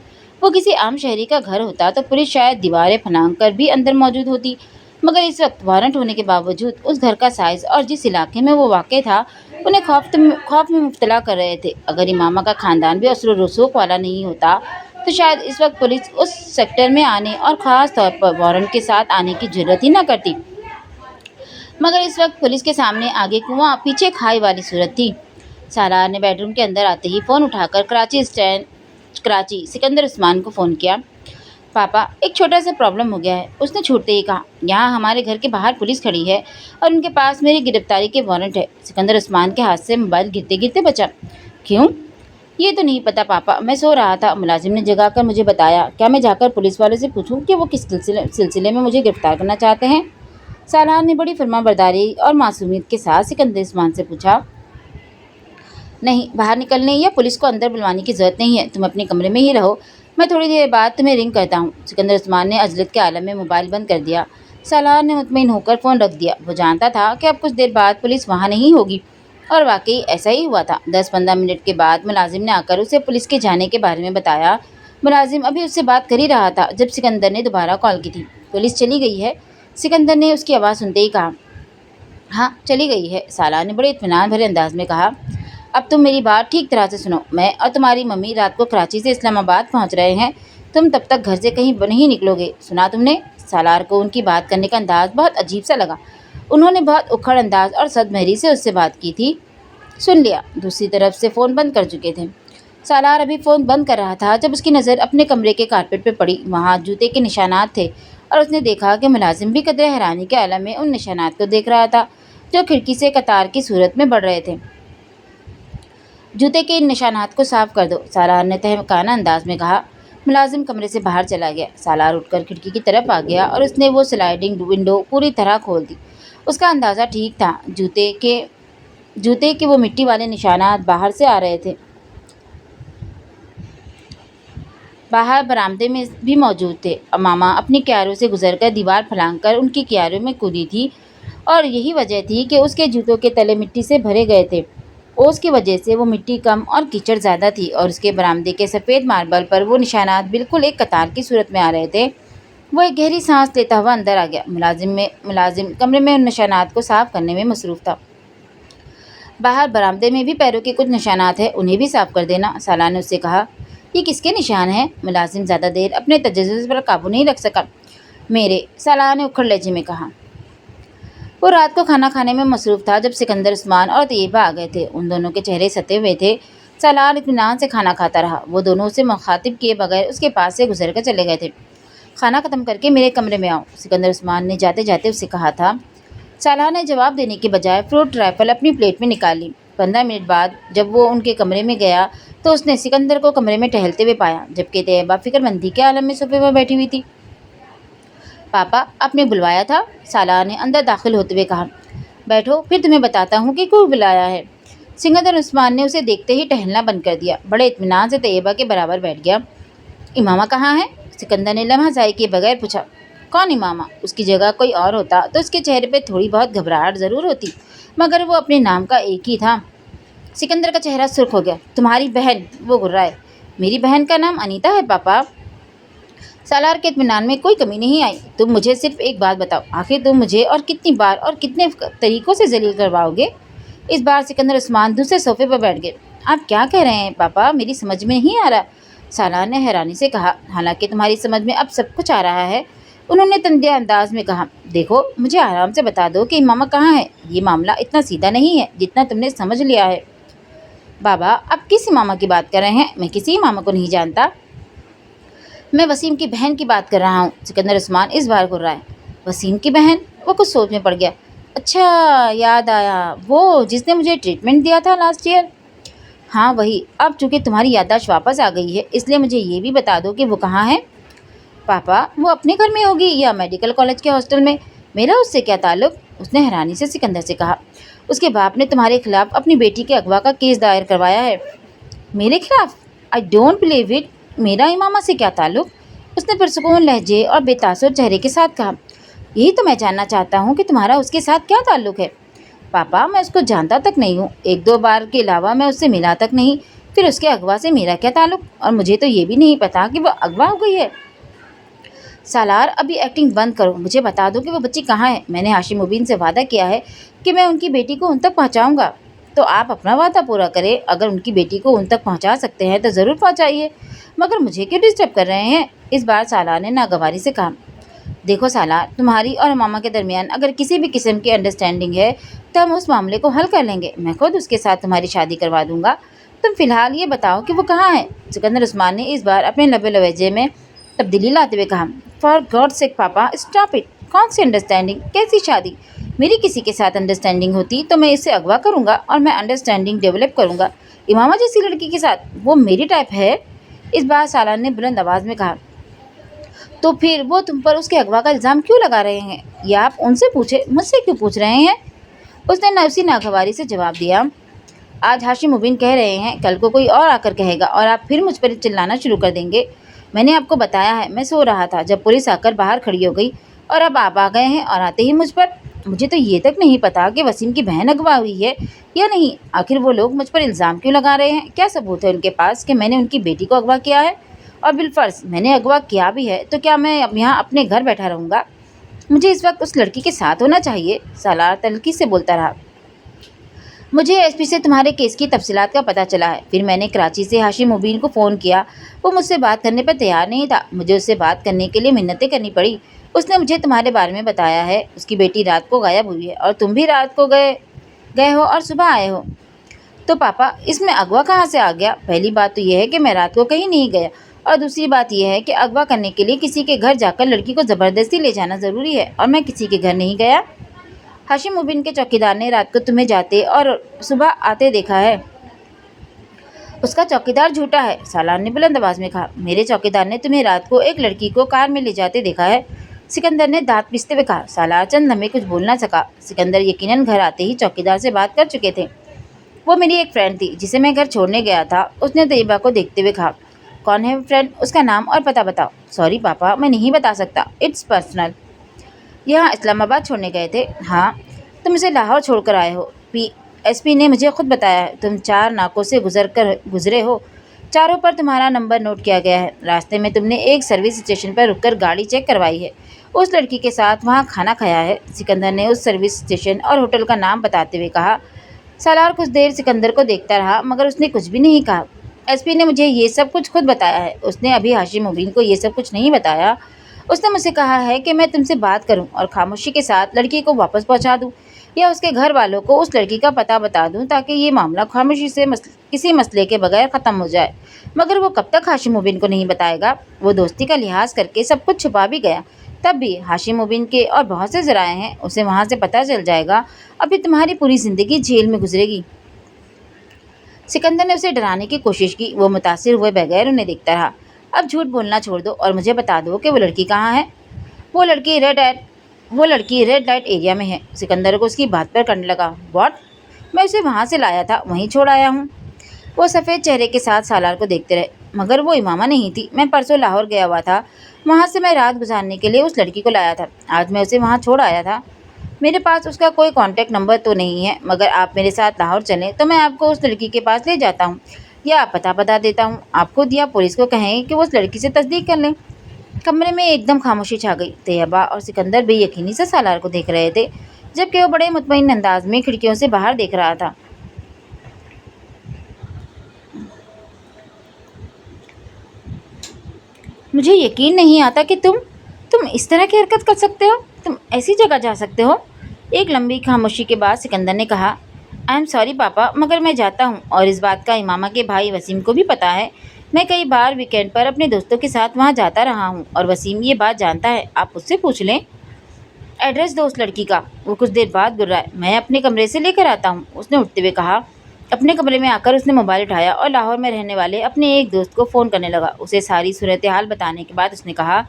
S1: वो किसी आम शहरी का घर होता तो पुलिस शायद दीवारें फलांग कर भी अंदर मौजूद होती, मगर इस वक्त वारंट होने के बावजूद उस घर का साइज़ और जिस इलाके में वो वाक़ था उन्हें खौफ में मुब्तला कर रहे थे। अगर इमामा का ख़ानदान भी असर रसूख वाला नहीं होता तो शायद इस वक्त पुलिस उस सेक्टर में आने और ख़ास तौर पर वारंट के साथ आने की जरूरत ही न करती। मगर इस वक्त पुलिस के सामने आगे कुआं पीछे खाई वाली सूरत थी। सालार ने बेडरूम के अंदर आते ही फ़ोन उठाकर कराची सिकंदर उस्मान को फ़ोन किया। पापा, एक छोटा सा प्रॉब्लम हो गया है, उसने छूटते ही कहा। यहाँ हमारे घर के बाहर पुलिस खड़ी है और उनके पास मेरी गिरफ्तारी के वारंट है। सिकंदर उस्मान के हाथ से मोबाइल गिरते गिरते बचा। क्यों? ये तो नहीं पता पापा, मैं सो रहा था, मुलाजिम ने जगाकर मुझे बताया। क्या मैं जाकर पुलिस वाले से पूछूं कि वो किस सिलसिले में मुझे गिरफ्तार करना चाहते हैं? सालार ने बड़ी फरमाबरदारी और मासूमियत के साथ सिकंदर उस्मान से पूछा। नहीं, बाहर निकलने या पुलिस को अंदर बुलवाने की ज़रूरत नहीं है, तुम अपने कमरे में ही रहो, मैं थोड़ी देर बाद तुम्हें रिंग करता हूँ। सिकंदर उस्मान ने अजलत के आलम में मोबाइल बंद कर दिया। सालार ने मुतमईन होकर फ़ोन रख दिया। वो जानता था कि अब कुछ देर बाद पुलिस वहाँ नहीं होगी, और वाकई ऐसा ही हुआ था। 10-15 मिनट के बाद मुलाजिम ने आकर उसे पुलिस के जाने के बारे में बताया। मुलाजिम अभी उससे बात कर ही रहा था जब सिकंदर ने दोबारा कॉल की थी। पुलिस चली गई है, सिकंदर ने उसकी आवाज़ सुनते ही कहा। हाँ, चली गई है, सालार ने बड़े इत्मीनान भरे अंदाज में कहा। अब तुम मेरी बात ठीक तरह से सुनो। मैं और तुम्हारी मम्मी रात को कराची से इस्लामाबाद पहुंच रहे हैं। तुम तब तक घर से कहीं नहीं निकलोगे, सुना तुमने? सालार को उनकी बात करने का अंदाज बहुत अजीब सा लगा। उन्होंने बहुत उखड़ अंदाज और सदमहरी से उससे बात की थी। सुन लिया। दूसरी तरफ से फ़ोन बंद कर चुके थे। सालार अभी फ़ोन बंद कर रहा था जब उसकी नज़र अपने कमरे के कारपेट पर पड़ी। वहाँ जूते के निशानात थे, और उसने देखा कि मुलाजिम भी कदरे हैरानी के आलम में उन निशानात को देख रहा था जो खिड़की से कतार की सूरत में बढ़ रहे थे। जूते के इन निशानात को साफ कर दो, सालार ने तहमकाना अंदाज में कहा। मुलाजिम कमरे से बाहर चला गया। सालार उठकर खिड़की की तरफ आ गया और उसने वो स्लाइडिंग विंडो पूरी तरह खोल दी। उसका अंदाज़ा ठीक था। जूते के वो मिट्टी वाले निशानात बाहर से आ रहे थे। बाहर बरामदे में भी मौजूद थे। मामा अपनी क्यारों से गुजरकर दीवार फलांग कर उनकी क्यारों में कूदी थी, और यही वजह थी कि उसके जूतों के तले मिट्टी से भरे गए थे। ओस की वजह से वो मिट्टी कम और कीचड़ ज़्यादा थी, और उसके बरामदे के सफ़ेद मार्बल पर वो निशानात बिल्कुल एक कतार की सूरत में आ रहे थे। वो एक गहरी सांस लेता हुआ अंदर आ गया। मुलाजिम कमरे में उन निशानात को साफ करने में मसरूफ़ था। बाहर बरामदे में भी पैरों के कुछ निशानात हैं, उन्हें भी साफ कर देना, सालार ने उससे कहा। ये किसके निशान हैं? मुलाजिम ज़्यादा देर अपने तजस्सुस पर काबू नहीं रख सका। मेरे, सालार ने उखड़ लहजे में कहा। वो रात को खाना खाने में मसरूफ़ था जब सिकंदर, उस्मान और तैयबा आ गए थे। उन दोनों के चेहरे सते हुए थे। सालार इत्मीनान से खाना खाता रहा। वो दोनों उसे मुखातिब किए बगैर उसके पास से गुजर कर चले गए थे। खाना ख़त्म करके मेरे कमरे में आओ, सिकंदर उस्मान ने जाते जाते उससे कहा था। सालार ने जवाब देने के बजाय फ्रूट राइफल अपनी प्लेट में निकाल ली। 15 मिनट बाद जब वो उनके कमरे में गया तो उसने सिकंदर को कमरे में टहलते हुए पाया, जबकि तैयबा फिक्रमंदी के आलम में सोफे पर बैठी हुई थी। पापा, आपने बुलवाया था? सालार ने अंदर दाखिल होते हुए कहा। बैठो, फिर तुम्हें बताता हूँ कि क्यों बुलाया है। सिकंदर उस्मान ने उसे देखते ही टहलना बंद कर दिया। बड़े इत्मीनान से तैयबा के बराबर बैठ गया। इमामा कहाँ है? सिकंदर ने लम्हा ज़ाय किए बगैर पूछा। कौन इमामा? उसकी जगह कोई और होता तो उसके चेहरे पर थोड़ी बहुत घबराहट ज़रूर होती, मगर वो अपने नाम का एक ही था। सिकंदर का चेहरा सुर्ख हो गया। तुम्हारी बहन? वो गुर्राए। मेरी बहन का नाम अनीता है पापा। सालार के इत्मीनान में कोई कमी नहीं आई। तुम मुझे सिर्फ एक बात बताओ, आखिर तुम मुझे और कितनी बार और कितने तरीक़ों से जलील करवाओगे? इस बार सिकंदर उस्मान दूसरे सोफे पर बैठ गए। आप क्या कह रहे हैं पापा? मेरी समझ में नहीं आ रहा, सालार ने हैरानी से कहा। हालांकि तुम्हारी समझ में अब सब कुछ आ रहा है, उन्होंने तंदे अंदाज में कहा। देखो, मुझे आराम से बता दो कि इमामा कहाँ है। ये मामला इतना सीधा नहीं है जितना तुमने समझ लिया है। बाबा, आप किस इमामा की बात कर रहे हैं? मैं किसी इमामा को नहीं जानता। मैं वसीम की बहन की बात कर रहा हूँ। सिकंदर उस्मान इस बार गुर्राए। वसीम की बहन? वो कुछ सोच में पड़ गया। अच्छा, याद आया, वो जिसने मुझे ट्रीटमेंट दिया था लास्ट ईयर। हाँ वही। अब चूँकि तुम्हारी याददाश्त वापस आ गई है, इसलिए मुझे ये भी बता दो कि वो कहाँ है। पापा, वो अपने घर में होगी या मेडिकल कॉलेज के हॉस्टल में। मेरा उससे क्या ताल्लुक? उसने हैरानी से सिकंदर से कहा। उसके बाप ने तुम्हारे खिलाफ अपनी बेटी के अगवा का केस दायर करवाया है। मेरे खिलाफ? I don't believe it. मेरा इमामा से क्या ताल्लुक? उसने पुरसुकून लहजे और बेतासुर चेहरे के साथ कहा। यही तो मैं जानना चाहता हूँ कि तुम्हारा उसके साथ क्या ताल्लुक है। पापा, मैं उसको जानता तक नहीं हूँ। 1-2 बार के अलावा मैं उससे मिला तक नहीं। फिर उसके अगवा से मेरा क्या ताल्लुक? और मुझे तो ये भी नहीं पता कि वो अगवा हो गई है। सालार, अभी एक्टिंग बंद करो, मुझे बता दो कि वो बच्ची कहाँ है। मैंने हाशिम मुबीन से वादा किया है कि मैं उनकी बेटी को उन तक पहुँचाऊँगा, तो आप अपना वादा पूरा करें। अगर उनकी बेटी को उन तक पहुँचा सकते हैं तो ज़रूर पहुँचाइए, मगर मुझे क्यों डिस्टर्ब कर रहे हैं? इस बार सालार ने नागवारी से कहा। देखो सालार, तुम्हारी और मामा के दरमियान अगर किसी भी किस्म की अंडरस्टैंडिंग है तो हम उस मामले को हल कर लेंगे। मैं खुद उसके साथ तुम्हारी शादी करवा दूँगा। तुम फ़िलहाल ये बताओ कि वो कहाँ है। सिकंदर उस्मान ने इस बार अपने लबे लहजे में तब्दीली लाते हुए कहा। फॉर गॉड सेक पापा, स्टॉप इट। कौन सी अंडरस्टैंडिंग? कैसी शादी? मेरी किसी के साथ अंडरस्टैंडिंग होती तो मैं इसे अगवा करूँगा और मैं अंडरस्टैंडिंग डेवलप करूँगा इमामा जैसी लड़की के साथ। वो मेरी टाइप है। इस बार सालार ने बुलंद आवाज़ में कहा। तो फिर वो तुम पर उसके अगवा का इल्ज़ाम क्यों लगा रहे हैं? या आप उनसे पूछे, मुझसे क्यों पूछ रहे हैं? उसने नफसी नागवारी से जवाब दिया। आज हाशिम मुबीन कह रहे हैं, कल को कोई और आकर कहेगा और आप फिर मुझ पर चिल्लाना शुरू कर देंगे। मैंने आपको बताया है, मैं सो रहा था। जब पुलिस आकर बाहर खड़ी हो गई और अब आप आ गए हैं और आते ही मुझ पर। मुझे तो ये तक नहीं पता कि वसीम की बहन अगवा हुई है या नहीं। आखिर वो लोग मुझ पर इल्ज़ाम क्यों लगा रहे हैं? क्या सबूत है उनके पास कि मैंने उनकी बेटी को अगवा किया है? और बिलफर्ज मैंने अगवा किया भी है तो क्या मैं अब यहाँ अपने घर बैठा रहूँगा? मुझे इस वक्त उस लड़की के साथ होना चाहिए। सालार तल्खी से बोलता रहा। मुझे एसपी से तुम्हारे केस की तफसीलात का पता चला है। फिर मैंने कराची से हाशिम मुबीन को फ़ोन किया। वो मुझसे बात करने पर तैयार नहीं था। मुझे उससे बात करने के लिए मिन्नतें करनी पड़ी। उसने मुझे तुम्हारे बारे में बताया है। उसकी बेटी रात को गायब हुई है और तुम भी रात को गए गए हो और सुबह आए हो। तो पापा, इसमें अगवा कहाँ से आ गया? पहली बात तो यह है कि मैं रात को कहीं नहीं गया, और दूसरी बात यह है कि अगवा करने के लिए किसी के घर जाकर लड़की को ज़बरदस्ती ले जाना ज़रूरी है, और मैं किसी के घर नहीं गया। हाशिम मुबीन के चौकीदार ने रात को तुम्हें जाते और सुबह आते देखा है। उसका चौकीदार झूठा है, सालार ने बुलंद आवाज में कहा। मेरे चौकीदार ने तुम्हें रात को एक लड़की को कार में ले जाते देखा है, सिकंदर ने दांत पीसते हुए कहा। सालार चंद लम्हे कुछ बोल ना सका। सिकंदर यकीनन घर आते ही चौकीदार से बात कर चुके थे। वो मेरी एक फ्रेंड थी जिसे मैं घर छोड़ने गया था, उसने तैयबा को देखते हुए कहा। कौन है फ्रेंड? उसका नाम और पता बताओ। सॉरी पापा, मैं नहीं बता सकता, इट्स पर्सनल। यहाँ इस्लामाबाद छोड़ने गए थे? हाँ। तुम इसे लाहौर छोड़कर आए हो? एसपी ने मुझे खुद बताया है। तुम 4 नाकों से गुजरे हो, चारों पर तुम्हारा नंबर नोट किया गया है। रास्ते में तुमने एक सर्विस स्टेशन पर रुककर गाड़ी चेक करवाई है, उस लड़की के साथ वहाँ खाना खाया है। सिकंदर ने उस सर्विस स्टेशन और होटल का नाम बताते हुए कहा। सालार कुछ देर सिकंदर को देखता रहा, मगर उसने कुछ भी नहीं कहा। एसपी ने मुझे ये सब कुछ खुद बताया है। उसने अभी हाशिम मुबीन को ये सब कुछ नहीं बताया। उसने मुझसे कहा है कि मैं तुमसे बात करूं और खामोशी के साथ लड़की को वापस पहुंचा दूं, या उसके घर वालों को उस लड़की का पता बता दूं, ताकि ये मामला खामोशी से किसी मसले के बगैर ख़त्म हो जाए। मगर वो कब तक हाशिम मुबीन को नहीं बताएगा? वो दोस्ती का लिहाज करके सब कुछ छुपा भी गया। तब भी हाशिम मुबीन के और बहुत से ज़राए हैं, उसे वहाँ से पता चल जाएगा। अभी तुम्हारी पूरी ज़िंदगी जेल में गुजरेगी। सिकंदर ने उसे डराने की कोशिश की। वो मुतासिर हुए बगैर उन्हें देखता रहा। अब झूठ बोलना छोड़ दो और मुझे बता दो कि वो लड़की कहाँ है। वो लड़की रेड लाइट एरिया में है। सिकंदर को उसकी बात पर करने लगा। व्हाट? मैं उसे वहाँ से लाया था, वहीं छोड़ आया हूँ। वो सफ़ेद चेहरे के साथ सालार को देखते रहे। मगर वो इमामा नहीं थी। मैं परसों लाहौर गया हुआ था, वहाँ से मैं रात गुजारने के लिए उस लड़की को लाया था। आज मैं उसे वहाँ छोड़ आया था। मेरे पास उसका कोई कांटेक्ट नंबर तो नहीं है, मगर आप मेरे साथ लाहौर चलें तो मैं आपको उस लड़की के पास ले जाता हूँ, या पता बता देता हूँ। आप खुद या पुलिस को कहें कि वो उस लड़की से तस्दीक कर लें। कमरे में एकदम खामोशी छा गई। तैयबा और सिकंदर बेयकीनी से सालार को देख रहे थे, जबकि वो बड़े मुतमईन अंदाज में खिड़कियों से बाहर देख रहा था। मुझे यकीन नहीं आता कि तुम इस तरह की हरकत कर सकते हो। तुम ऐसी जगह जा सकते हो। एक लंबी खामोशी के बाद सिकंदर ने कहा। आई एम सॉरी पापा, मगर मैं जाता हूँ, और इस बात का इमामा के भाई वसीम को भी पता है। मैं कई बार वीकेंड पर अपने दोस्तों के साथ वहाँ जाता रहा हूँ, और वसीम ये बात जानता है। आप उससे पूछ लें। एड्रेस दो उस लड़की का। वो कुछ देर बाद गुर्राए। मैं अपने कमरे से लेकर आता हूँ, उसने उठते हुए कहा। अपने कमरे में आकर उसने मोबाइल उठाया और लाहौर में रहने वाले अपने एक दोस्त को फ़ोन करने लगा। उसे सारी सूरत हाल बताने के बाद उसने कहा।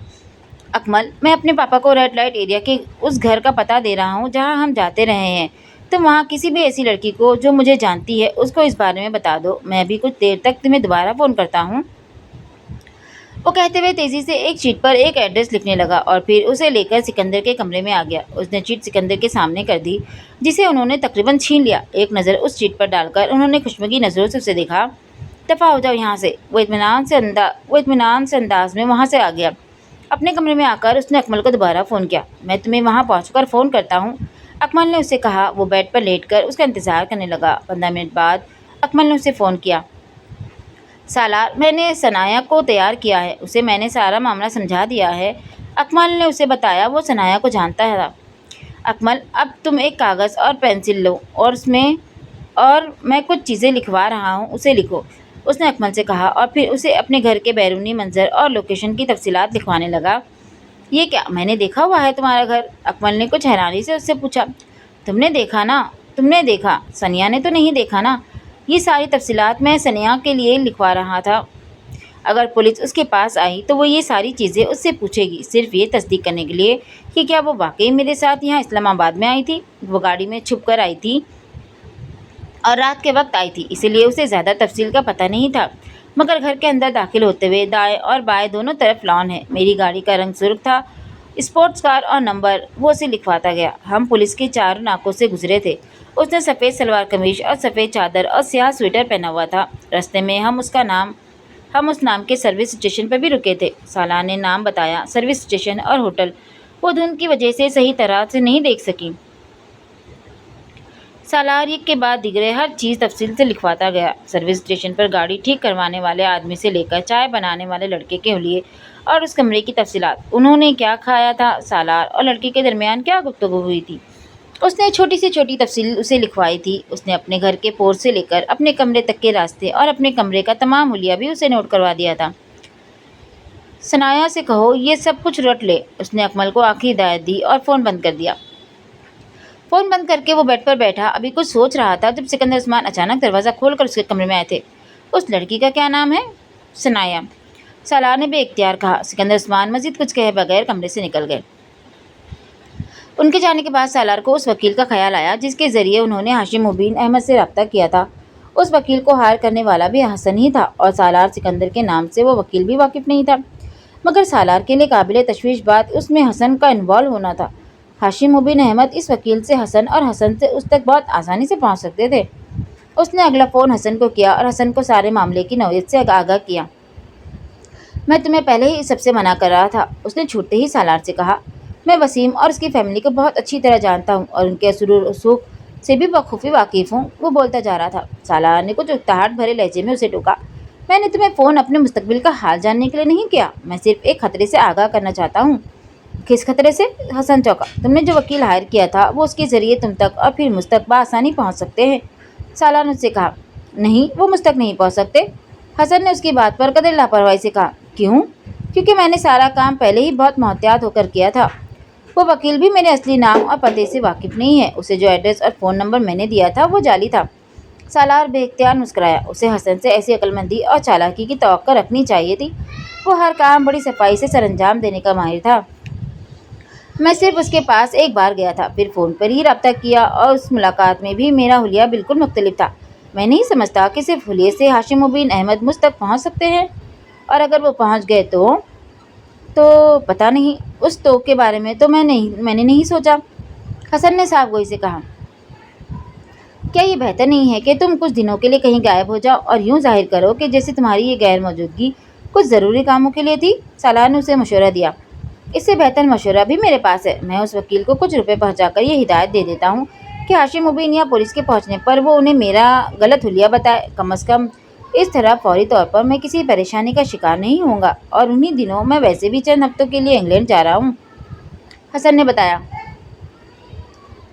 S1: अकमल, मैं अपने पापा को रेड लाइट एरिया के उस घर का पता दे रहा हूँ जहाँ हम जाते रहे हैं। तुम वहाँ किसी भी ऐसी लड़की को जो मुझे जानती है, उसको इस बारे में बता दो। मैं भी कुछ देर तक तुम्हें दोबारा फ़ोन करता हूँ। वो कहते हुए तेज़ी से एक शीट पर एक एड्रेस लिखने लगा और फिर उसे लेकर सिकंदर के कमरे में आ गया। उसने शीट सिकंदर के सामने कर दी, जिसे उन्होंने तकरीबन छीन लिया। एक नज़र उस शीट पर डालकर उन्होंने खुशमगी नज़रों से उसे देखा। दफ़ा हो जाओ यहाँ से। वो इत्मीनान से अंदाज में वहाँ से आ गया। अपने कमरे में आकर उसने अकमल को दोबारा फ़ोन किया। मैं तुम्हें वहाँ पहुँचकर फ़ोन करता हूँ, अकमल ने उसे कहा। वो बेड पर लेटकर उसका इंतज़ार करने लगा। 15 मिनट बाद अकमल ने उसे फ़ोन किया। सालार, मैंने सनाया को तैयार किया है, उसे मैंने सारा मामला समझा दिया है। अकमल ने उसे बताया। वो सनाया को जानता है। अकमल, अब तुम एक कागज़ और पेंसिल लो और मैं कुछ चीज़ें लिखवा रहा हूँ, उसे लिखो, उसने अकमल से कहा, और फिर उसे अपने घर के बैरूनी मंजर और लोकेशन की तफसीलात लिखवाने लगा। ये क्या? मैंने देखा हुआ है तुम्हारा घर, अकमल ने कुछ हैरानी से उससे पूछा। तुमने देखा ना? तुमने देखा, सनिया ने तो नहीं देखा ना? ये सारी तफसीलात मैं सनिया के लिए लिखवा रहा था। अगर पुलिस उसके पास आई तो वो ये सारी चीज़ें उससे पूछेगी, सिर्फ ये तस्दीक करने के लिए कि क्या वो वाकई मेरे साथ यहाँ इस्लामाबाद में आई थी। वो गाड़ी में छुप कर आई थी और रात के वक्त आई थी, इसीलिए उसे ज़्यादा तफसील का पता नहीं था। मगर घर के अंदर दाखिल होते हुए दाएं और बाएं दोनों तरफ लॉन है। मेरी गाड़ी का रंग सुर्ख था स्पोर्ट्स कार और नंबर वो उसे लिखवाता गया। हम पुलिस के चारों नाकों से गुजरे थे। उसने सफ़ेद सलवार कमीज और सफ़ेद चादर और स्याह स्वेटर पहना हुआ था। रास्ते में हम उस नाम के सर्विस स्टेशन पर भी रुके थे। साला ने नाम बताया, सर्विस स्टेशन और होटल। वो धुंध की वजह से सही तरह से नहीं देख सकी। सालार एक के बाद दिगरे हर चीज़ तफसील से लिखवाता गया। सर्विस स्टेशन पर गाड़ी ठीक करवाने वाले आदमी से लेकर चाय बनाने वाले लड़के के हुलिये और उस कमरे की तफसीलात, उन्होंने क्या खाया था, सालार और लड़के के दरमियान क्या गुफ्तगू हुई थी, उसने छोटी से छोटी तफसील उसे लिखवाई थी। उसने अपने घर के पोर्च से लेकर अपने कमरे तक के रास्ते और अपने कमरे का तमाम हुलिया भी उसे नोट करवा दिया था। सनाया से कहो ये सब कुछ रट ले, उसने अकमल को आखिरी हिदायत दी और फ़ोन बंद कर दिया। फ़ोन बंद करके वो बेड पर बैठा अभी कुछ सोच रहा था जब सिकंदर उस्मान अचानक दरवाज़ा खोलकर उसके कमरे में आए थे। उस लड़की का क्या नाम है? सनाया, सालार ने बेइख्तियार कहा। सिकंदर उस्मान मज़ीद कुछ कहे बगैर कमरे से निकल गए। उनके जाने के बाद सालार को उस वकील का ख्याल आया जिसके ज़रिए उन्होंने हाशिम मुबीन अहमद से रब्ता किया था। उस वकील को हायर करने वाला भी हसन ही था और सालार सिकंदर के नाम से वो वकील भी वाकिफ़ नहीं था। मगर सालार के लिए काबिल तशवीश बात उसमें हसन का इन्वॉल्व होना था। हाशिम मुबीन अहमद इस वकील से हसन और हसन से उस तक बहुत आसानी से पहुंच सकते थे। उसने अगला फ़ोन हसन को किया और हसन को सारे मामले की नौयत से आगाह किया। मैं तुम्हें पहले ही इस सबसे मना कर रहा था, उसने छूटते ही सालार से कहा। मैं वसीम और उसकी फैमिली को बहुत अच्छी तरह जानता हूँ और उनके असुर रसूख से भी बखूबी वाकिफ़ हूँ, वो बोलता जा रहा था। सालार ने कुछ उकताहट भरे लहजे में उसे टोका। मैंने तुम्हें फ़ोन अपने मुस्तकबिल का हाल जानने के लिए नहीं किया, मैं सिर्फ एक खतरे से आगाह करना चाहता हूँ। किस खतरे से? हसन चौंका। तुमने जो वकील हायर किया था वो उसके ज़रिए तुम तक और फिर मुझ तक बआसानी पहुँच सकते हैं। सालार ने उससे कहा। नहीं, वो मुझ तक नहीं पहुँच सकते। हसन ने उसकी बात पर कदर लापरवाही से कहा। क्यों? क्योंकि मैंने सारा काम पहले ही बहुत मोहतियात होकर किया था। वो वकील भी मेरे असली नाम और पते से वाकिफ़ नहीं है। उसे जो एड्रेस और फ़ोन नंबर मैंने दिया था वो जाली था। सालार बेख्तियार मुस्कुराया। उसे हसन से ऐसी अक्लमंदी और चालाकी की तवक्को रखनी चाहिए थी। वो हर काम बड़ी सफाई से सरअंजाम देने का माहिर था। मैं सिर्फ उसके पास एक बार गया था, फिर फ़ोन पर ही रब्ता किया और उस मुलाकात में भी मेरा हुलिया बिल्कुल मुख्तलिफ था। मैं नहीं समझता कि सिर्फ हुलिये से हाशिम मुबीन अहमद मुझ तक पहुँच सकते हैं, और अगर वो पहुँच गए तो पता नहीं, उस तो के बारे में तो मैंने नहीं सोचा। हसन ने साफ़गोई से कहा। क्या ये बेहतर नहीं है कि तुम कुछ दिनों के लिए कहीं गायब हो जाओ और यूँ जाहिर करो कि जैसे तुम्हारी ये गैर मौजूदगी कुछ ज़रूरी कामों के लिए थी? सालार ने उसे मशवरा दिया। इससे बेहतर मशवरा भी मेरे पास है। मैं उस वकील को कुछ रुपए पहुँचाकर ये हिदायत दे देता हूँ कि हाशिम मुबीन या पुलिस के पहुँचने पर वो उन्हें मेरा गलत हुलिया बताए। कम अज़ कम इस तरह फौरी तौर पर मैं किसी परेशानी का शिकार नहीं होऊंगा। और उन्हीं दिनों मैं वैसे भी चंद हफ्तों के लिए इंग्लैंड जा रहा हूँ, हसन ने बताया।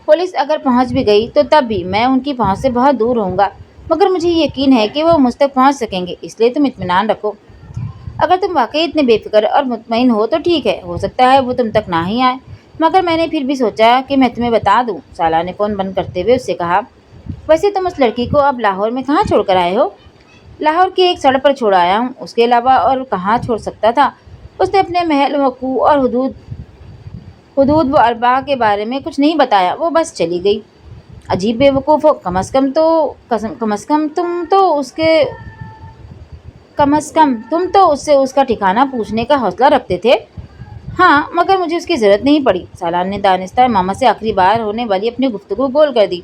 S1: पुलिस अगर पहुँच भी गई तो तब भी मैं उनकी पहुँच से बहुत दूर रहूँगा, मगर मुझे यकीन है कि वो मुझ तक पहुँच सकेंगे, इसलिए तुम इत्मीनान रखो। अगर तुम वाकई इतने बेफिक्र और मुतमईन हो तो ठीक है, हो सकता है वो तुम तक ना ही आए, मगर मैंने फिर भी सोचा कि मैं तुम्हें बता दूं। साला ने फ़ोन बंद करते हुए उससे कहा। वैसे तुम उस लड़की को अब लाहौर में कहाँ छोड़ कर आए हो? लाहौर की एक सड़क पर छोड़ आया हूँ, उसके अलावा और कहाँ छोड़ सकता था? उसने अपने महल वकू और हुदूद व अरबा के बारे में कुछ नहीं बताया, वो बस चली गई। अजीब बेवकूफ़ हो। कम अज़ कम तुम तो उससे उसका ठिकाना पूछने का हौसला रखते थे। हाँ, मगर मुझे उसकी ज़रूरत नहीं पड़ी। सालार ने दानिस्तार मामा से आखिरी बार होने वाली अपनी गुफ्तगू गोल कर दी।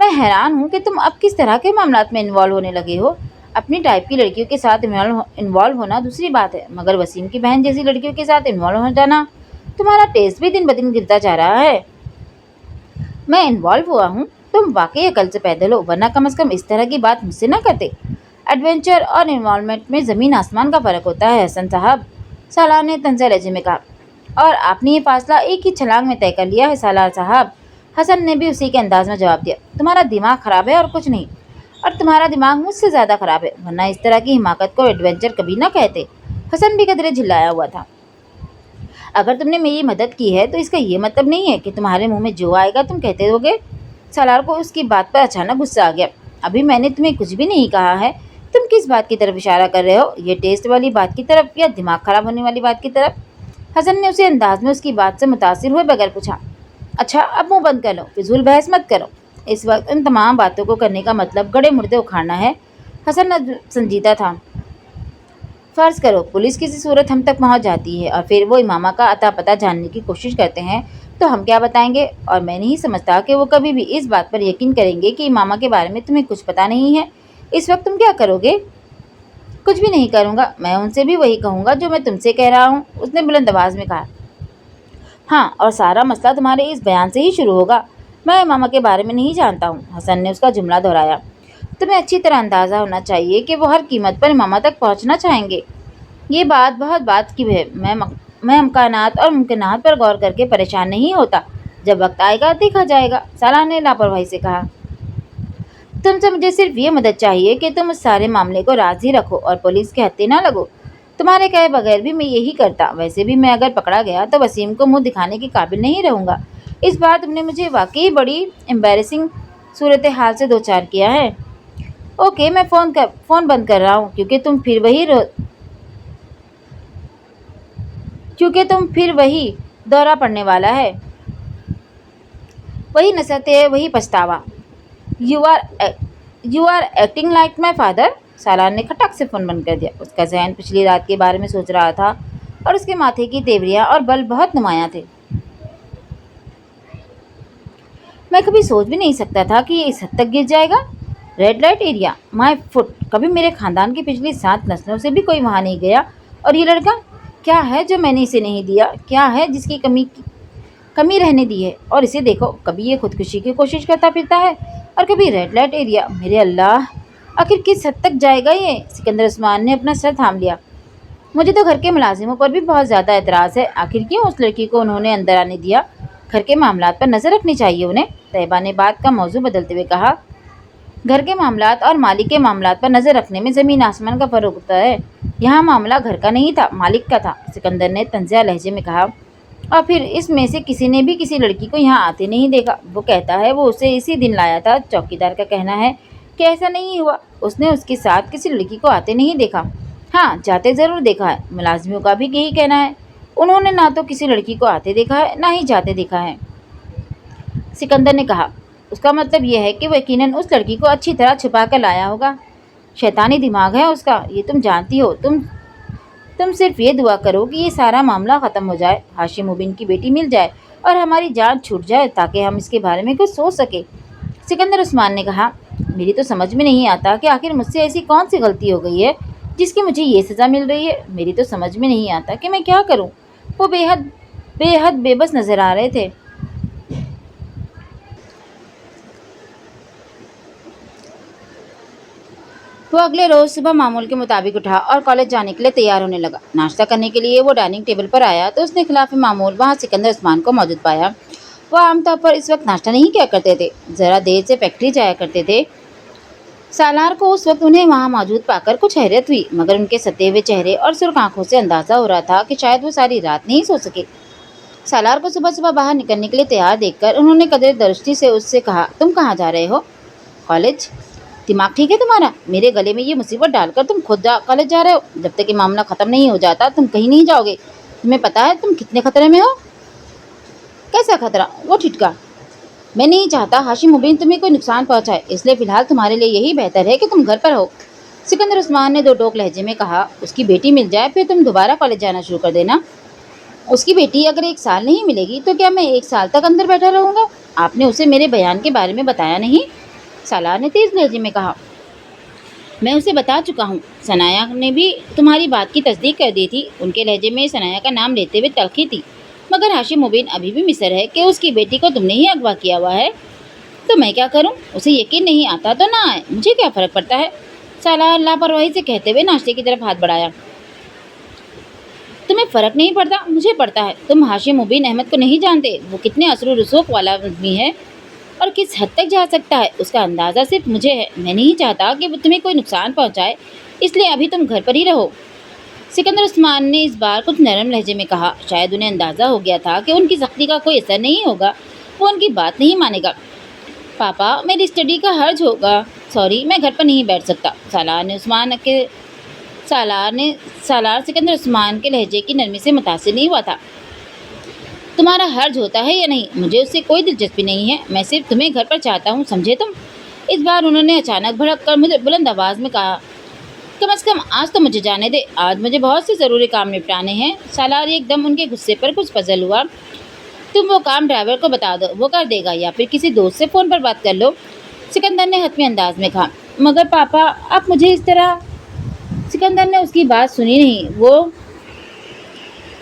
S1: मैं हैरान हूँ कि तुम अब किस तरह के मामलात में इन्वॉल्व होने लगे हो। अपनी टाइप की लड़कियों के साथ इन्वॉल्व होना दूसरी बात है, मगर वसीम की बहन जैसी लड़कियों के साथ इन्वॉल्व हो जाना, तुम्हारा टेस्ट भी दिन ब दिन गिरता जा रहा है। मैं इन्वॉल्व हुआ हूँ? तुम वाकई अकल से पैदल हो, वरना कम अज़ कम इस तरह की बात मुझसे ना करते। एडवेंचर और इन्वॉल्वमेंट में ज़मीन आसमान का फ़र्क होता है हसन साहब, सालार ने तंज़ लहजे में कहा। और आपने ये फ़ासला एक ही छलांग में तय कर लिया है सालार साहब, हसन ने भी उसी के अंदाज में जवाब दिया। तुम्हारा दिमाग ख़राब है और कुछ नहीं, और तुम्हारा दिमाग मुझसे ज़्यादा ख़राब है, वरना इस तरह की हिमाकत को एडवेंचर कभी ना कहते। हसन भी कदरे झिल्लाया हुआ था। अगर तुमने मेरी मदद की है तो इसका ये मतलब नहीं है कि तुम्हारे मुंह में जो आएगा तुम कहते रहोगे। सालार को उसकी बात पर अचानक गुस्सा आ गया। अभी मैंने तुम्हें कुछ भी नहीं कहा है, तुम किस बात की तरफ इशारा कर रहे हो? ये टेस्ट वाली बात की तरफ या दिमाग खराब होने वाली बात की तरफ? हसन ने उसे अंदाज में उसकी बात से मुतासिर हुए बगैर पूछा। अच्छा, अब मुंह बंद कर लो, फिजूल बहस मत करो। इस वक्त इन तमाम बातों को करने का मतलब गड़े मुर्दे उखाड़ना है। हसन संजीदा था। فرض کرو پولیس کسی صورت ہم تک پہنچ جاتی ہے اور پھر وہ امامہ کا اتا پتہ جاننے کی کوشش کرتے ہیں تو ہم کیا بتائیں گے؟ اور میں نہیں سمجھتا کہ وہ کبھی بھی اس بات پر یقین کریں گے کہ امامہ کے بارے میں تمہیں کچھ پتہ نہیں ہے۔ اس وقت تم کیا کرو گے؟ کچھ بھی نہیں کروں گا، میں ان سے بھی وہی کہوں گا جو میں تم سے کہہ رہا ہوں، اس نے بلند آواز میں کہا۔ ہاں، اور سارا مسئلہ تمہارے اس بیان سے ہی شروع ہوگا۔ میں امامہ کے بارے میں نہیں جانتا ہوں، حسن نے اس کا جملہ دہرایا۔ تمہیں اچھی طرح اندازہ ہونا چاہیے کہ وہ ہر قیمت پر امامہ تک پہنچنا چاہیں گے۔ یہ بات بہت بات کی ہے، میں امکانات اور ممکنات پر غور کر کے پریشان نہیں ہوتا، جب وقت آئے گا دیکھا جائے گا، سالار نے لاپرواہی سے کہا۔ تم سے مجھے صرف یہ مدد چاہیے کہ تم اس سارے معاملے کو راز ہی رکھو اور پولیس کے ہتھے نہ لگو۔ تمہارے کہے بغیر بھی میں یہی کرتا، ویسے بھی میں اگر پکڑا گیا تو وسیم کو منہ دکھانے کے قابل نہیں رہوں گا۔ اس بار تم نے مجھے واقعی بڑی امبیرسنگ صورتحال سے دوچار کیا ہے۔ اوکے، میں فون بند کر رہا ہوں کیونکہ تم پھر وہی دورہ پڑنے والا ہے، وہی نصیحتیں، وہی پچھتاوا۔ You are acting like my father. Salar نے کھٹک سے فون بند کر دیا۔ اس کا ذہن پچھلی رات کے بارے میں سوچ رہا تھا اور اس کے ماتھے کی تیوریاں اور بل بہت نمایاں تھے۔ میں کبھی سوچ بھی نہیں سکتا تھا کہ یہ اس حد تک گر جائے گا۔ ریڈ لائٹ ایریا، مائی فٹ، کبھی میرے خاندان کی پچھلی 7 نسلوں سے بھی کوئی وہاں نہیں گیا، اور یہ لڑکا کیا ہے جو میں نے اسے نہیں دیا؟ کیا ہے جس کی کمی رہنے دی ہے؟ اور اسے دیکھو، کبھی یہ خودکشی کی کوشش کرتا پھرتا ہے اور کبھی ریڈ لائٹ ایریا۔ میرے اللہ، آخر کس حد تک جائے گا یہ؟ سکندر عثمان نے اپنا سر تھام لیا۔ مجھے تو گھر کے ملازموں پر بھی بہت زیادہ اعتراض ہے، آخر کیوں اس لڑکی کو انہوں نے اندر آنے دیا؟ گھر کے معاملات پر نظر رکھنی چاہیے انہیں۔ طیبہ نے بات کا موضوع بدلتے ہوئے کہا۔ گھر کے معاملات اور مالک کے معاملات پر نظر رکھنے میں زمین آسمان کا فرق ہوتا ہے۔ یہاں معاملہ گھر کا نہیں تھا، مالک کا تھا، سکندر نے طنزیہ لہجے میں کہا۔ اور پھر اس میں سے کسی نے بھی کسی لڑکی کو یہاں آتے نہیں دیکھا۔ وہ کہتا ہے وہ اسے اسی دن لایا تھا۔ چوکیدار کا کہنا ہے کہ ایسا نہیں ہوا، اس نے اس کے ساتھ کسی لڑکی کو آتے نہیں دیکھا۔ ہاں، جاتے ضرور دیکھا ہے، ملازموں کا بھی یہی کہنا ہے، انہوں نے نہ تو کسی لڑکی کو آتے دیکھا ہے نہ ہی جاتے دیکھا ہے۔ سکندر نے کہا۔ اس کا مطلب یہ ہے کہ وہ یقیناً اس لڑکی کو اچھی طرح چھپا کر لایا ہوگا۔ شیطانی دماغ ہے اس کا، یہ تم جانتی ہو۔ تم صرف یہ دعا کرو کہ یہ سارا معاملہ ختم ہو جائے، ہاشم مبین کی بیٹی مل جائے اور ہماری جان چھوٹ جائے تاکہ ہم اس کے بارے میں کچھ سوچ سکیں۔ سکندر عثمان نے کہا۔ میری تو سمجھ میں نہیں آتا کہ آخر مجھ سے ایسی کون سی غلطی ہو گئی ہے جس کی مجھے یہ سزا مل رہی ہے۔ میری تو سمجھ میں نہیں آتا کہ میں کیا کروں۔ وہ بے حد بے بس نظر آ رہے تھے۔ وہ اگلے روز صبح معمول کے مطابق اٹھا اور کالج جانے کے لیے تیار ہونے لگا۔ ناشتہ کرنے کے لیے وہ ڈائننگ ٹیبل پر آیا تو اس نے خلاف معمول وہاں سکندر عثمان کو موجود پایا۔ وہ عام طور پر اس وقت ناشتہ نہیں کیا کرتے تھے، ذرا دیر سے فیکٹری جایا کرتے تھے۔ سالار کو اس وقت انہیں وہاں موجود پا کر کچھ حیرت ہوئی، مگر ان کے ستے ہوئے چہرے اور سرخ آنکھوں سے اندازہ ہو رہا تھا کہ شاید وہ ساری رات نہیں سو سکے۔ سالار کو صبح صبح باہر نکلنے کے لیے تیار دیکھ کر انہوں نے قدرے درستی سے اس سے کہا، تم کہاں جا رہے ہو؟ کالج۔ دماغ ٹھیک ہے تمہارا؟ میرے گلے میں یہ مصیبت ڈال کر تم خود کالج جا رہے ہو؟ جب تک یہ معاملہ ختم نہیں ہو جاتا تم کہیں نہیں جاؤ گے۔ تمہیں پتا ہے تم کتنے خطرے میں ہو؟ کیسا خطرہ؟ وہ ٹھٹکا۔ میں نہیں چاہتا ہاشم مبین تمہیں کوئی نقصان پہنچائے، اس لیے فی الحال تمہارے لیے یہی بہتر ہے کہ تم گھر پر ہو۔ سکندر عثمان نے 2 ٹوک لہجے میں کہا۔ اس کی بیٹی مل جائے پھر تم دوبارہ کالج جانا شروع کر دینا۔ اس کی بیٹی اگر 1 سال نہیں ملے گی تو کیا میں 1 سال تک اندر بیٹھا رہوں گا؟ آپ نے اسے میرے بیان کے بارے میں بتایا نہیں؟ سالار نے تیز لہجے میں کہا۔ میں اسے بتا چکا ہوں، ثنایا نے بھی تمہاری بات کی تصدیق کر دی تھی۔ ان کے لہجے میں ثنایا کا نام لیتے ہوئے تلخی تھی۔ مگر ہاشم مبین ابھی بھی مصر ہے کہ اس کی بیٹی کو تم نے ہی اغوا کیا ہوا ہے۔ تو میں کیا کروں؟ اسے یقین نہیں آتا تو نہ آئے، مجھے کیا فرق پڑتا ہے؟ سالار لاپرواہی سے کہتے ہوئے ناشتے کی طرف ہاتھ بڑھایا۔ تمہیں فرق نہیں پڑتا؟ مجھے پڑتا ہے۔ تم ہاشم مبین احمد کو نہیں جانتے، وہ کتنے اثر و رسوخ والا آدمی ہے اور کس حد تک جا سکتا ہے، اس کا اندازہ صرف مجھے ہے۔ میں نہیں چاہتا کہ وہ تمہیں کوئی نقصان پہنچائے، اس لیے ابھی تم گھر پر ہی رہو۔ سکندر عثمان نے اس بار کچھ نرم لہجے میں کہا۔ شاید انہیں اندازہ ہو گیا تھا کہ ان کی سختی کا کوئی اثر نہیں ہوگا، وہ ان کی بات نہیں مانے گا۔ پاپا، میری اسٹڈی کا حرج ہوگا، سوری، میں گھر پر نہیں بیٹھ سکتا۔ سالار سکندر عثمان کے لہجے کی نرمی سے متاثر نہیں ہوا تھا۔ تمہارا حرج ہوتا ہے یا نہیں، مجھے اس سے کوئی دلچسپی نہیں ہے، میں صرف تمہیں گھر پر چاہتا ہوں، سمجھے تم؟ اس بار انہوں نے اچانک بھڑک کر مجھے بلند آواز میں کہا۔ कम से कम आज तो मुझे जाने दे, आज मुझे बहुत से ज़रूरी काम निपटाने हैं। सालार एकदम उनके गुस्से पर कुछ पजल हुआ। तुम वो काम ड्राइवर को बता दो, वो कर देगा, या फिर किसी दोस्त से फ़ोन पर बात कर लो, सिकंदर ने हतमी अंदाज में कहा। मगर पापा, आप मुझे इस तरह। सिकंदर ने उसकी बात सुनी नहीं। वो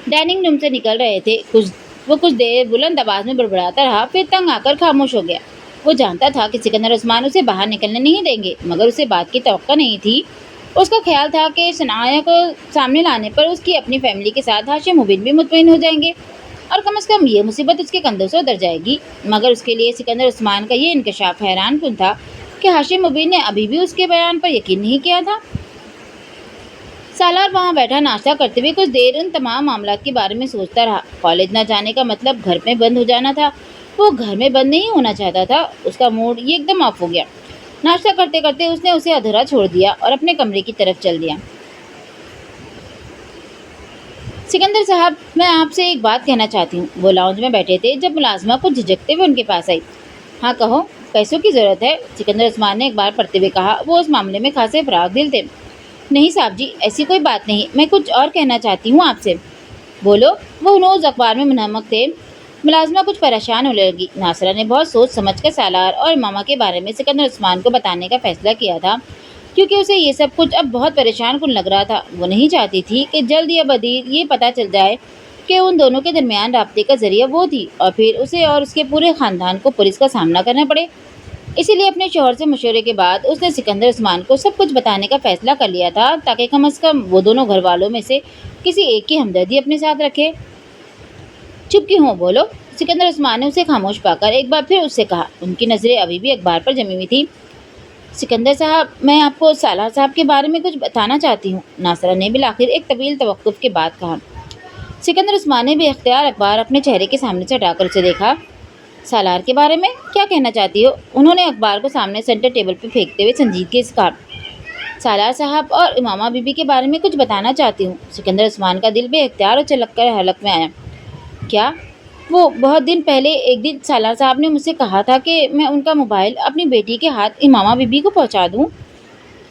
S1: डाइनिंग रूम से निकल रहे थे। कुछ देर बुलंद आवाज़ में बड़बड़ाता रहा, फिर तंग आकर खामोश हो गया। वो जानता था कि सिकंदर उस्मान उसे बाहर निकलने नहीं देंगे, मगर उसे बात की तवक्को नहीं थी। उसका ख्याल था कि सनाया को सामने लाने पर उसकी अपनी फैमिली के साथ हाशिम मुबीन भी मुतमईन हो जाएंगे और कम से कम ये मुसीबत उसके कंधों से उतर जाएगी। मगर उसके लिए सिकंदर उस्मान का ये इंकशाफ हैरानकुन था कि हाशिम मुबीन ने अभी भी उसके बयान पर यकीन नहीं किया था। सालार वहाँ बैठा नाश्ता करते हुए कुछ देर उन तमाम मामलात के बारे में सोचता रहा। कॉलेज न जाने का मतलब घर में बंद हो जाना था। वो घर में बंद नहीं होना चाहता था। उसका मूड ये एकदम ऑफ हो गया। नाश्ता करते करते उसने उसे अधूरा छोड़ दिया और अपने कमरे की तरफ चल दिया। सिकंदर साहब, मैं आपसे एक बात कहना चाहती हूँ। वो लाउंज में बैठे थे जब मुलाजमा कुछ झिझकते हुए उनके पास आई। हाँ कहो, पैसों की ज़रूरत है, सिकंदर उस्मान ने एक बार पढ़ते हुए कहा। वो उस मामले में खासे फराग दिल थे। नहीं साहब जी, ऐसी कोई बात नहीं, मैं कुछ और कहना चाहती हूँ आपसे। बोलो। वो हनूज अखबार में मुनहमक थे। मुलाजमा कुछ परेशान होने लगी। नासरा ने बहुत सोच समझ कर सालार और मामा के बारे में सिकंदर उस्मान को बताने का फैसला किया था, क्योंकि उसे ये सब कुछ अब बहुत परेशान कुन लग रहा था। वो नहीं चाहती थी कि जल्द या बदीर ये पता चल जाए कि उन दोनों के दरमियान राब्ते का जरिया वो थी और फिर उसे और उसके पूरे ख़ानदान को पुलिस का सामना करना पड़े। इसीलिए अपने शौहर से मशवरे के बाद उसने सिकंदर उस्मान को सब कुछ बताने का फैसला कर लिया था, ताकि कम से कम वो दोनों घर वालों में से किसी एक की हमदर्दी अपने साथ रखे। चुप क्यों हो, बोलो। सिकंदर उस्मान ने उसे खामोश पाकर एक बार फिर उससे कहा। उनकी नज़रें अभी भी अखबार पर जमी हुई थी। सिकंदर साहब, मैं आपको सालार साहब के बारे में कुछ बताना चाहती हूँ, नासरा ने बिल आखिर एक तवील तवक्कुफ के बाद कहा। सिकंदर उस्मान ने बेख्तियार अखबार अपने चेहरे के सामने से हटाकर उसे देखा। सालार के बारे में क्या कहना चाहती हो? उन्होंने अखबार को सामने सेंटर टेबल पर फेंकते हुए संजीदगी से कहा। सालार साहब और इमामा बीबी के बारे में कुछ बताना चाहती हूँ। सिकंदर उस्मान का दिल बेख्तियार और चलक कर हलक में आया। क्या? वो बहुत दिन पहले एक दिन सालार साहब ने मुझसे कहा था कि मैं उनका मोबाइल अपनी बेटी के हाथ इमामा बीबी को पहुँचा दूँ।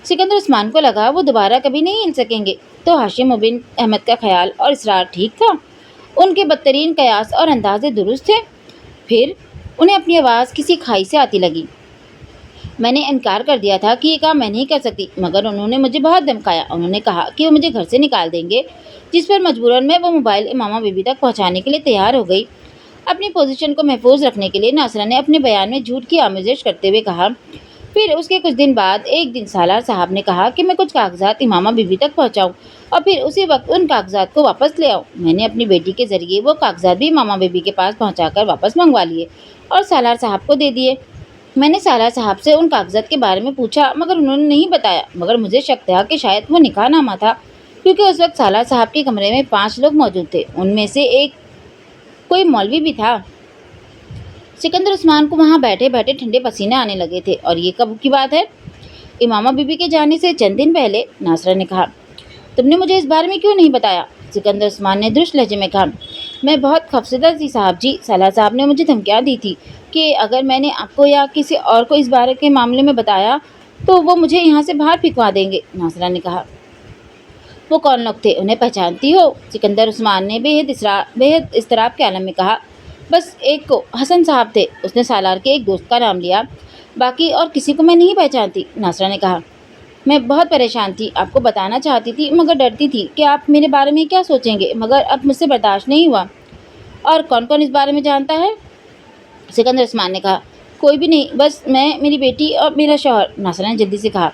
S1: सिकंदर उस्मान को लगा वो दोबारा कभी नहीं हिल सकेंगे। तो हाशिम मुबीन अहमद का ख्याल और इसरार ठीक था। उनके बदतरीन कयास और अंदाजे दुरुस्त थे। फिर उन्हें अपनी आवाज़ किसी खाई से आती लगी। मैंने इनकार कर दिया था कि ये काम मैं नहीं कर सकती, मगर उन्होंने मुझे बहुत धमकाया। उन्होंने कहा कि वो मुझे घर से निकाल देंगे, जिस पर मजबूरन मैं वो मोबाइल इमामा बीबी तक पहुंचाने के लिए तैयार हो गई। अपनी पोजीशन को महफूज रखने के लिए नासरा ने अपने बयान में झूठ की आमेज़श करते हुए कहा। फिर उसके कुछ दिन बाद एक दिन सालार साहब ने कहा कि मैं कुछ कागजात इमामा बीबी तक पहुँचाऊँ और फिर उसी वक्त उन कागजात को वापस ले आऊँ। मैंने अपनी बेटी के ज़रिए वो कागजात भी इमामा बीबी के पास पहुँचाकर वापस मंगवा लिए और सालार साहब को दे दिए। मैंने सालार साहब से उन कागजात के बारे में पूछा, मगर उन्होंने नहीं बताया। मगर मुझे शक था कि शायद वो निकाहनामा था, क्योंकि उस वक्त सालार साहब के कमरे में 5 लोग मौजूद थे। उनमें से एक कोई मौलवी भी था। सिकंदर उस्मान को वहाँ बैठे बैठे ठंडे पसीने आने लगे थे। और ये कब की बात है? इमामा बीबी के जाने से चंद दिन पहले, नासरा ने कहा। तुमने मुझे इस बारे में क्यों नहीं बताया? सिकंदर उस्मान ने दुरुस्त लहजे में कहा। मैं बहुत खौफजदा थी साहब जी। सालार साहब ने मुझे धमकियाँ दी थी कि अगर मैंने आपको या किसी और को इस बारे के मामले में बताया तो वो मुझे यहाँ से बाहर फिकवा देंगे, नासरा ने कहा। वो कौन लोग थे, उन्हें पहचानती हो? सिकंदर उस्मान ने बेहद इस्तराब के आलम में कहा। बस एक को, हसन साहब थे। उसने सालार के एक दोस्त का नाम लिया। बाकी और किसी को मैं नहीं पहचानती, नासरा ने कहा। मैं बहुत परेशान थी, आपको बताना चाहती थी, मगर डरती थी कि आप मेरे बारे में क्या सोचेंगे, मगर अब मुझसे बर्दाश्त नहीं हुआ। और कौन कौन इस बारे में जानता है? सिकंदर उस्मान ने कहा। कोई भी नहीं, बस मैं, मेरी बेटी और मेरा शौहर, नासरा ने जल्दी से कहा।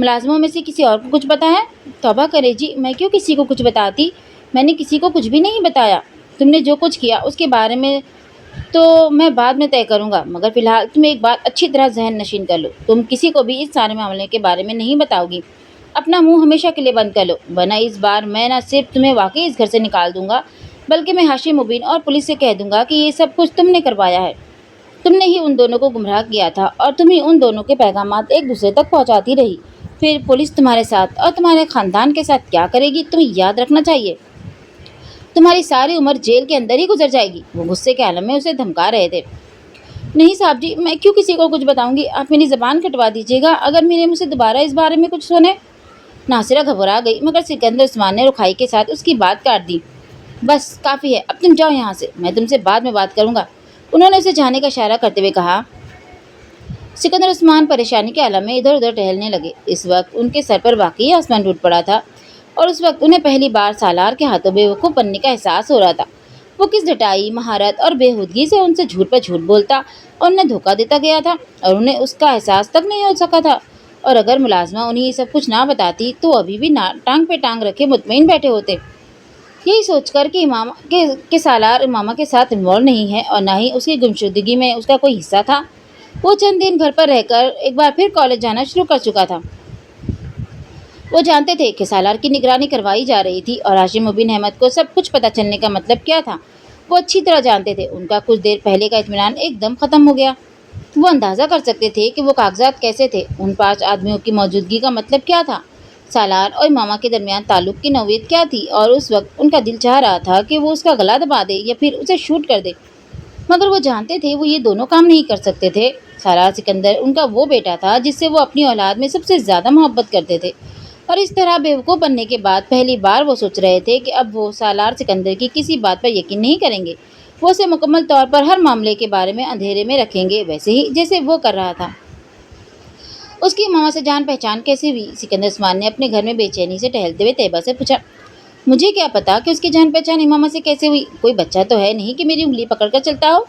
S1: मुलाजमों में से किसी और को कुछ पता है? तौबा करे जी, मैं क्यों किसी को कुछ बताती? मैंने किसी को कुछ भी नहीं बताया। तुमने जो कुछ किया उसके बारे में तो मैं बाद में तय करूंगा, मगर फ़िलहाल तुम एक बात अच्छी तरह जहन नशीन कर लो। तुम किसी को भी इस सारे मामले के बारे में नहीं बताओगी। अपना मुंह हमेशा के लिए बंद कर लो, वरना इस बार मैं न सिर्फ तुम्हें वाकई इस घर से निकाल दूंगा, बल्कि मैं हाशिम मुबीन और पुलिस से कह दूंगा कि ये सब कुछ तुमने करवाया है। तुमने ही उन दोनों को गुमराह किया था और तुम ही उन दोनों के पैगामात एक दूसरे तक पहुँचाती रही। फिर पुलिस तुम्हारे साथ और तुम्हारे ख़ानदान के साथ क्या करेगी, तुम्हें याद रखना चाहिए। तुम्हारी सारी उम्र जेल के अंदर ही गुजर जाएगी। वो गुस्से के आलम में उसे धमका रहे थे। नहीं साहब जी, मैं क्यों किसी को कुछ बताऊंगी? आप मेरी ज़बान कटवा दीजिएगा अगर मेरे मुझसे दोबारा इस बारे में कुछ सुने। नासिरा घबरा गई, मगर सिकंदर उस्मान ने रुखाई के साथ उसकी बात काट दी। बस काफ़ी है, अब तुम जाओ यहाँ से, मैं तुमसे बाद में बात करूँगा, उन्होंने उसे जाने का इशारा करते हुए कहा। सिकंदर उस्मान परेशानी के आलम में इधर उधर टहलने लगे। इस वक्त उनके सर पर वाकई आसमान टूट पड़ा था और उस वक्त उन्हें पहली बार सालार के हाथों बेवकूफ़ बनने का एहसास हो रहा था। वो किस ढटाई, महारत और बेहूदगी से उनसे झूठ पर झूठ बोलता और उन्हें धोखा देता गया था और उन्हें उसका एहसास तक नहीं हो सका था। और अगर मुलाजमा उन्हें ये सब कुछ ना बताती तो अभी भी ना टांग पे टांग रखे मुतमईन बैठे होते। यही सोचकर कि इमामा के सालार इमामा के साथ इन्वॉल्व नहीं है और ना ही उसकी गुमशुदगी में उसका कोई हिस्सा था, वो चंद दिन घर पर रहकर एक बार फिर कॉलेज जाना शुरू कर चुका था। वो जानते थे कि सालार की निगरानी करवाई जा रही थी और हाशिम मुबीन अहमद को सब कुछ पता चलने का मतलब क्या था वो अच्छी तरह जानते थे। उनका कुछ देर पहले का इत्मीनान एकदम ख़त्म हो गया। वो अंदाज़ा कर सकते थे कि वो कागजात कैसे थे, उन 5 आदमियों की मौजूदगी का मतलब क्या था, सालार और मामा के दरमियान ताल्लुक़ की नौयत क्या थी। और उस वक्त उनका दिल चाह रहा था कि वो उसका गला दबा दे या फिर उसे शूट कर दे, मगर वो जानते थे वो ये दोनों काम नहीं कर सकते थे। सालार सिकंदर उनका वो बेटा था जिससे वो अपनी औलाद में सबसे ज़्यादा मोहब्बत करते थे और इस तरह बेवकूफ़ बनने के बाद पहली बार वो सोच रहे थे कि अब वो सालार सिकंदर की किसी बात पर यकीन नहीं करेंगे। वो उसे मुकम्मल तौर पर हर मामले के बारे में अंधेरे में रखेंगे, वैसे ही जैसे वो कर रहा था। उसकी मामा से जान पहचान कैसे हुई? सिकंदर उस्मान ने अपने घर में बेचैनी से टहलते हुए तैयबा से पूछा। मुझे क्या पता कि उसकी जान पहचान इमामा से कैसे हुई, कोई बच्चा तो है नहीं कि मेरी उंगली पकड़कर चलता हो,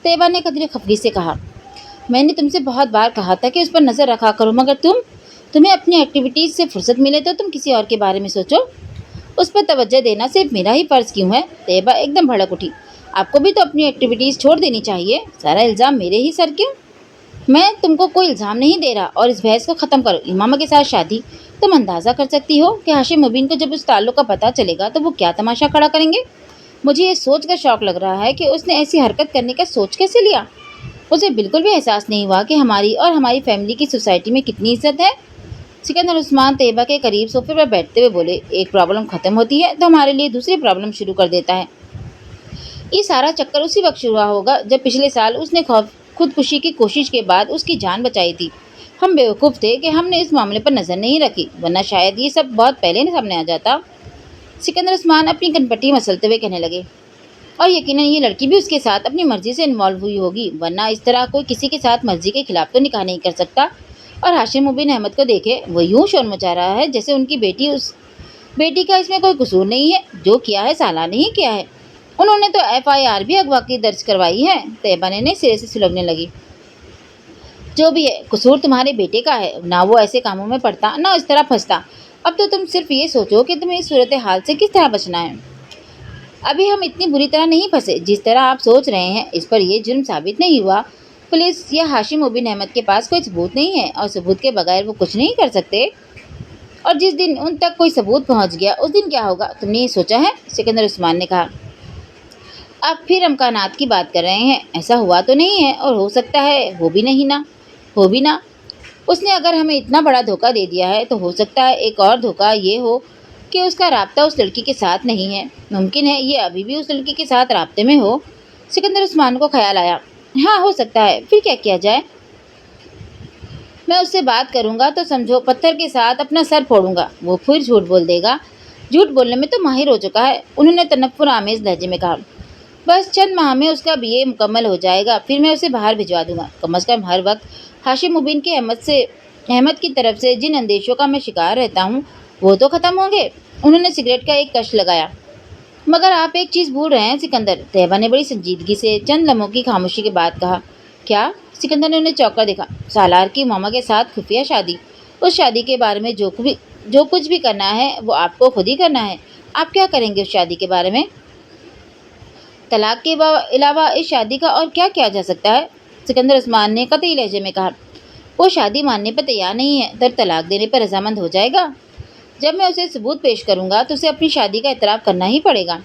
S1: तैयबा ने कदरे खफगी से कहा। मैंने तुमसे बहुत बार कहा था कि उस पर नज़र रखा करो, मगर तुम्हें अपनी एक्टिविटीज़ से फुर्सत मिले तो तुम किसी और के बारे में सोचो। उस पर तवज्जो देना सिर्फ मेरा ही फ़र्ज़ क्यों है? तैयबा एकदम भड़क उठी। आपको भी तो अपनी एक्टिविटीज़ छोड़ देनी चाहिए, सारा इल्ज़ाम मेरे ही सर क्यों? मैं तुमको कोई इल्ज़ाम नहीं दे रहा और इस बहस को ख़त्म करो। इमामा के साथ शादी, तुम अंदाज़ा कर सकती हो कि हाशिम मुबीन को जब उस ताल्लुक़ का पता चलेगा तो वो क्या तमाशा खड़ा करेंगे। मुझे ये सोच कर शौक लग रहा है कि उसने ऐसी हरकत करने का सोच कैसे लिया। उसे बिल्कुल भी एहसास नहीं हुआ कि हमारी और हमारी फैमिली की सोसाइटी में कितनी इज्जत है। सिकंदर उस्मान तैयबा के करीब सोफे पर बैठते हुए बोले, एक प्रॉब्लम ख़त्म होती है तो हमारे लिए दूसरी प्रॉब्लम शुरू कर देता है। ये सारा चक्कर उसी वक्त शुरू हुआ होगा जब पिछले साल उसने खुदकुशी की कोशिश के बाद उसकी जान बचाई थी। हम बेवकूफ़ थे कि हमने इस मामले पर नज़र नहीं रखी, वरना शायद ये सब बहुत पहले सामने आ जाता। सिकंदर उस्मान अपनी कनपट्टी मसलते हुए कहने लगे, और यकीनन ये लड़की भी उसके साथ अपनी मर्ज़ी से इन्वॉल्व हुई होगी, वरना इस तरह कोई किसी के साथ मर्ज़ी के खिलाफ तो निकाह नहीं कर सकता। और हाशिम मुबीन अहमद को देखे, वो यूँ शोर मचा रहा है जैसे उनकी बेटी का इसमें कोई कसूर नहीं है, जो किया है साला ने ही किया है। उन्होंने तो FIR भी अगवा की दर्ज करवाई है। तैयबा ने सिरे से सुलगने लगी। जो भी है, कसूर तुम्हारे बेटे का है, ना वो ऐसे कामों में पड़ता ना इस तरह फंसता। अब तो तुम सिर्फ ये सोचो कि तुम्हें इस सूरत हाल से किस तरह बचना है। अभी हम इतनी बुरी तरह नहीं फंसे जिस तरह आप सोच रहे हैं। इस पर यह जुर्म साबित नहीं हुआ, पुलिस या हाशिम मुबीन अहमद के पास कोई सबूत नहीं है और सबूत के बगैर वो कुछ नहीं कर सकते। और जिस दिन उन तक कोई सबूत पहुंच गया उस दिन क्या होगा, तुमने ये सोचा है? सिकंदर उस्मान ने कहा। आप फिर अमकानात की बात कर रहे हैं। ऐसा हुआ तो नहीं है और हो सकता है हो भी ना। उसने अगर हमें इतना बड़ा धोखा दे दिया है तो हो सकता है एक और धोखा ये हो कि उसका राब्ता उस लड़की के साथ नहीं है। मुमकिन है ये अभी भी उस लड़की के साथ राब्ते में हो। सिकंदर उस्मान को ख्याल आया। हाँ, हो सकता है। फिर क्या किया जाए? मैं उससे बात करूँगा तो समझो पत्थर के साथ अपना सर फोड़ूंगा। वो फिर झूठ बोल देगा। झूठ बोलने में तो माहिर हो चुका है, उन्होंने तनफ्फुर आमेज़ लहजे में कहा। बस चंद माह में उसका BA मुकम्मल हो जाएगा, फिर मैं उसे बाहर भिजवा दूंगा। कम अज़ कम हर वक्त हाशिम मुबीन के अहमद की तरफ से जिन अंदेशों का मैं शिकार रहता हूँ वो तो ख़त्म होंगे। उन्होंने सिगरेट का एक कश लगाया। मगर आप एक चीज़ भूल रहे हैं सिकंदर, तैयबा ने बड़ी संजीदगी से चंद लम्हों की खामोशी के बाद कहा। क्या? सिकंदर ने उन्हें चौंक कर देखा। सालार की मामा के साथ खुफिया शादी। उस शादी के बारे में जो कुछ भी करना है वो आपको खुद ही करना है। आप क्या करेंगे उस शादी के बारे में? तलाक के अलावा इस शादी का और क्या किया जा सकता है? सिकंदर उस्मान ने कतई लहजे में कहा। वो शादी मानने पर तैयार नहीं है तो तलाक देने पर रजामंद हो जाएगा। जब मैं उसे सबूत पेश करूंगा तो उसे अपनी शादी का एतराफ़ करना ही पड़ेगा।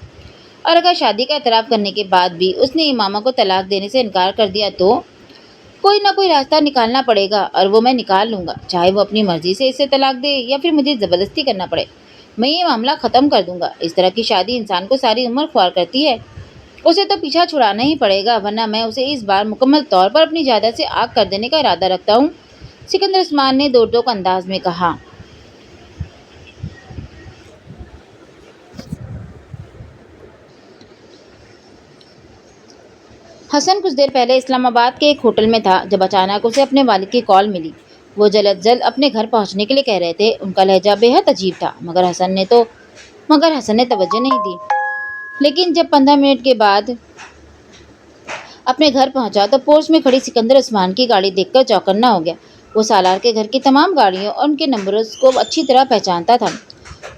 S1: और अगर शादी का एतराफ़ करने के बाद भी उसने इमामा को तलाक देने से इनकार कर दिया तो कोई ना कोई रास्ता निकालना पड़ेगा और वो मैं निकाल लूँगा, चाहे वो अपनी मर्ज़ी से इसे तलाक दे या फिर मुझे ज़बरदस्ती करना पड़े। मैं ये मामला ख़त्म कर दूँगा। इस तरह की शादी इंसान को सारी उम्र ख्वार करती है। उसे तो पीछा छुड़ाना ही पड़ेगा, वरना मैं उसे इस बार मुकम्मल तौर पर अपनी जायदाद से आग कर देने का इरादा रखता हूँ। सिकंदर उस्मान ने दो टोक अंदाज में कहा। حسن کچھ دیر پہلے اسلام آباد کے ایک ہوٹل میں تھا جب اچانک اسے اپنے والد کی کال ملی۔ وہ جلد جلد اپنے گھر پہنچنے کے لیے کہہ رہے تھے۔ ان کا لہجہ بے حد عجیب تھا مگر حسن نے توجہ نہیں دی۔ لیکن جب 15 منٹ کے بعد اپنے گھر پہنچا تو پورچ میں کھڑی سکندر عثمان کی گاڑی دیکھ کر چوکنا ہو گیا۔ وہ سالار کے گھر کی تمام گاڑیوں اور ان کے نمبروں کو اچھی طرح پہچانتا تھا۔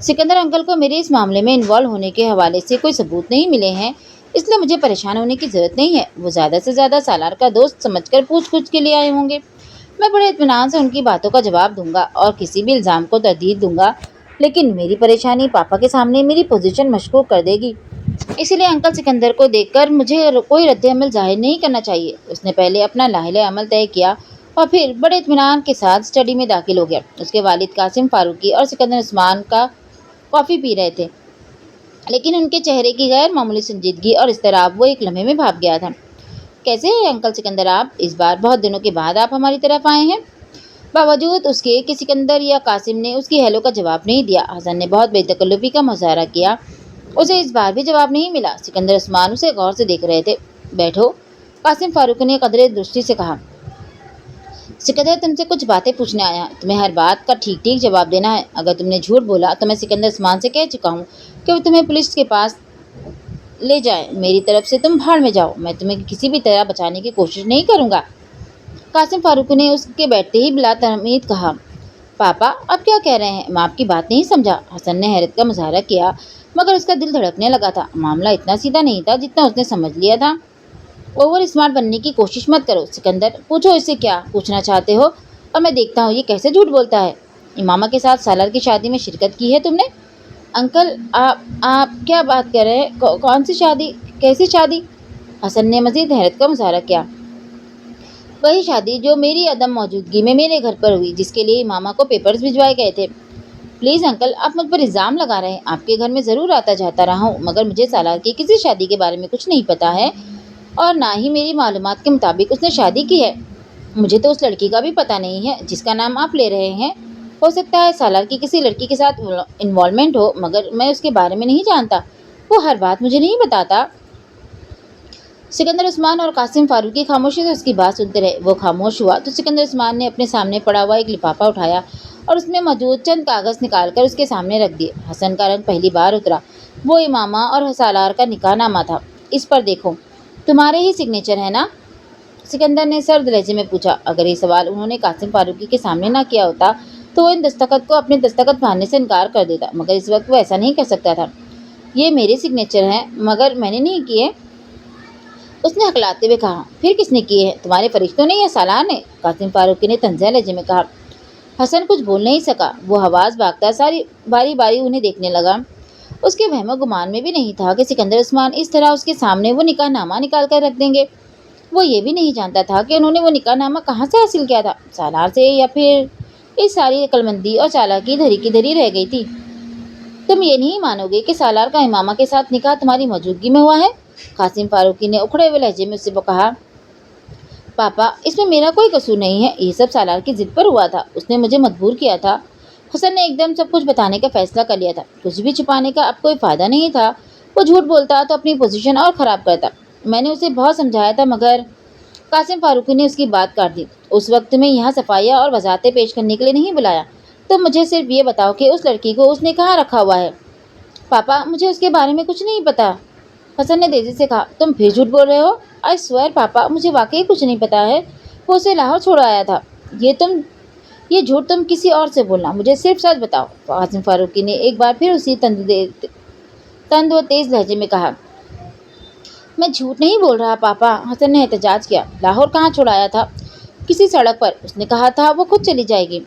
S1: سکندر انکل کو میرے اس معاملے میں انوالو ہونے کے حوالے سے کوئی ثبوت نہیں ملے ہیں، اس لیے مجھے پریشان ہونے کی ضرورت نہیں ہے۔ وہ زیادہ سے زیادہ سالار کا دوست سمجھ کر پوچھ گچھ کے لیے آئے ہوں گے۔ میں بڑے اطمینان سے ان کی باتوں کا جواب دوں گا اور کسی بھی الزام کو تردید دوں گا، لیکن میری پریشانی پاپا کے سامنے میری پوزیشن مشکوک کر دے گی۔ اسی لیے انکل سکندر کو دیکھ کر مجھے کوئی رد عمل ظاہر نہیں کرنا چاہیے۔ اس نے پہلے اپنا لاحل عمل طے کیا اور پھر بڑے اطمینان کے ساتھ اسٹڈی میں داخل ہو گیا۔ اس کے والد قاسم فاروقی اور سکندر عثمان کا کافی پی رہے تھے، لیکن ان کے چہرے کی غیر معمولی سنجیدگی اور اضطراب وہ ایک لمحے میں بھاپ گیا تھا۔ کیسے ہیں انکل سکندر آپ؟ اس بار بہت دنوں کے بعد آپ ہماری طرف آئے ہیں۔ باوجود اس کے کہ سکندر یا قاسم نے اس کی ہیلو کا جواب نہیں دیا، حسن نے بہت بے تکلفی کا مظاہرہ کیا۔ اسے اس بار بھی جواب نہیں ملا۔ سکندر عثمان اسے غور سے دیکھ رہے تھے۔ بیٹھو، قاسم فاروقی نے قدرے درستی سے کہا۔ سکندر تم سے کچھ باتیں پوچھنے آیا ہوں۔ تمہیں ہر بات کا ٹھیک ٹھیک جواب دینا ہے۔ اگر تم نے جھوٹ بولا تو میں سکندر عثمان سے کہہ چکا ہوں کہ وہ تمہیں پولیس کے پاس لے جائیں۔ میری طرف سے تم بھاڑ میں جاؤ، میں تمہیں کسی بھی طرح بچانے کی کوشش نہیں کروں گا۔ قاسم فاروقی نے اس کے بیٹھتے ہی بلا تمید کہا۔ پاپا آپ کیا کہہ رہے ہیں؟ میں آپ کی بات نہیں سمجھا۔ حسن نے حیرت کا مظاہرہ کیا، مگر اس کا دل دھڑکنے لگا تھا۔ معاملہ اتنا سیدھا نہیں تھا جتنا اس نے سمجھ لیا تھا۔ اوور اسمارٹ بننے کی کوشش مت کرو سکندر، پوچھو اس سے کیا پوچھنا چاہتے ہو اور میں دیکھتا ہوں یہ کیسے جھوٹ بولتا ہے۔ امامہ کے ساتھ سالار کی شادی میں شرکت کی ہے تم نے؟ انکل آپ کیا بات کر رہے ہیں؟ کون سی شادی؟ کیسی شادی؟ حسن نے مزید حیرت کا مظاہرہ کیا۔ وہی شادی جو میری عدم موجودگی میں میرے گھر پر ہوئی، جس کے لیے امامہ کو پیپرز بھجوائے گئے تھے۔ پلیز انکل آپ مجھ پر الزام لگا رہے ہیں۔ آپ کے گھر میں ضرور آتا جاتا رہا ہوں، مگر مجھے سالار کی کسی شادی کے بارے میں کچھ نہیں پتا ہے اور نہ ہی میری معلومات کے مطابق اس نے شادی کی ہے۔ مجھے تو اس لڑکی کا بھی پتہ نہیں ہے جس کا نام آپ لے رہے ہیں۔ ہو سکتا ہے سالار کی کسی لڑکی کے ساتھ انوالومنٹ ہو، مگر میں اس کے بارے میں نہیں جانتا۔ وہ ہر بات مجھے نہیں بتاتا۔ سکندر عثمان اور قاسم فاروقی خاموشی سے اس کی بات سنتے رہے۔ وہ خاموش ہوا تو سکندر عثمان نے اپنے سامنے پڑا ہوا ایک لفافہ اٹھایا اور اس میں موجود چند کاغذ نکال کر اس کے سامنے رکھ دیے۔ حسن کا رنگ پہلی بار اترا۔ وہ امامہ اور سالار کا نکاح نامہ تھا۔ اس پر دیکھو، تمہارے ہی سگنیچر ہے نا؟ سکندر نے سرد لہجے میں پوچھا۔ اگر یہ سوال انہوں نے قاسم فاروقی کے سامنے نہ کیا ہوتا تو وہ ان دستخط کو اپنے دستخط ماننے سے انکار کر دیتا، مگر اس وقت وہ ایسا نہیں کر سکتا تھا۔ یہ میرے سگنیچر ہیں مگر میں نے نہیں کیے، اس نے ہکلاتے ہوئے کہا۔ پھر کس نے کیے ہیں؟ تمہارے فرشتوں نے یا سالار نے؟ قاسم فاروقی نے طنزیہ لہجے میں کہا۔ حسن کچھ بول نہیں سکا۔ وہ حواس بھاگتا ساری باری باری انہیں دیکھنے لگا۔ اس کے وہم و گمان میں بھی نہیں تھا کہ سکندر عثمان اس طرح اس کے سامنے وہ نکاح نامہ نکال کر رکھ دیں گے۔ وہ یہ بھی نہیں جانتا تھا کہ انہوں نے وہ نکاح نامہ کہاں سے حاصل کیا تھا، سالار سے یا پھر اس ساری عقلمندی اور چالاکی دھری کی دھری رہ گئی تھی۔ تم یہ نہیں مانو گے کہ سالار کا امامہ کے ساتھ نکاح تمہاری موجودگی میں ہوا ہے؟ قاسم فاروقی نے اکھڑے ہوئے لہجے میں اس سے کہا۔ پاپا اس میں میرا کوئی قصور نہیں ہے، یہ سب سالار کی ضد پر ہوا تھا، اس نے مجھے مجبور کیا تھا۔ حسن نے ایک دم سب کچھ بتانے کا فیصلہ کر لیا تھا۔ کچھ بھی چھپانے کا اب کوئی فائدہ نہیں تھا۔ وہ جھوٹ بولتا تو اپنی پوزیشن اور خراب کرتا۔ میں نے اسے بہت سمجھایا تھا مگر قاسم فاروقی نے اس کی بات کاٹ دی۔ اس وقت میں یہاں صفائیہ اور وضاحتیں پیش کرنے کے لیے نہیں بلایا۔ تم مجھے صرف یہ بتاؤ کہ اس لڑکی کو اس نے کہاں رکھا ہوا ہے؟ پاپا مجھے اس کے بارے میں کچھ نہیں پتا، حسن نے تیزی سے کہا۔ تم پھر جھوٹ بول رہے ہو؟ آئی سوئر پاپا مجھے واقعی کچھ نہیں پتا ہے۔ وہ اسے لاہور چھوڑ آیا تھا۔ یہ جھوٹ تم کسی اور سے بولنا، مجھے صرف سچ بتاؤ۔ قاسم فاروقی نے ایک بار پھر اسی تند و تیز لہجے میں کہا۔ میں جھوٹ نہیں بول رہا پاپا، حسن نے احتجاج کیا۔ لاہور کہاں چھوڑایا تھا؟ کسی سڑک پر۔ اس نے کہا تھا وہ خود چلی جائے گی۔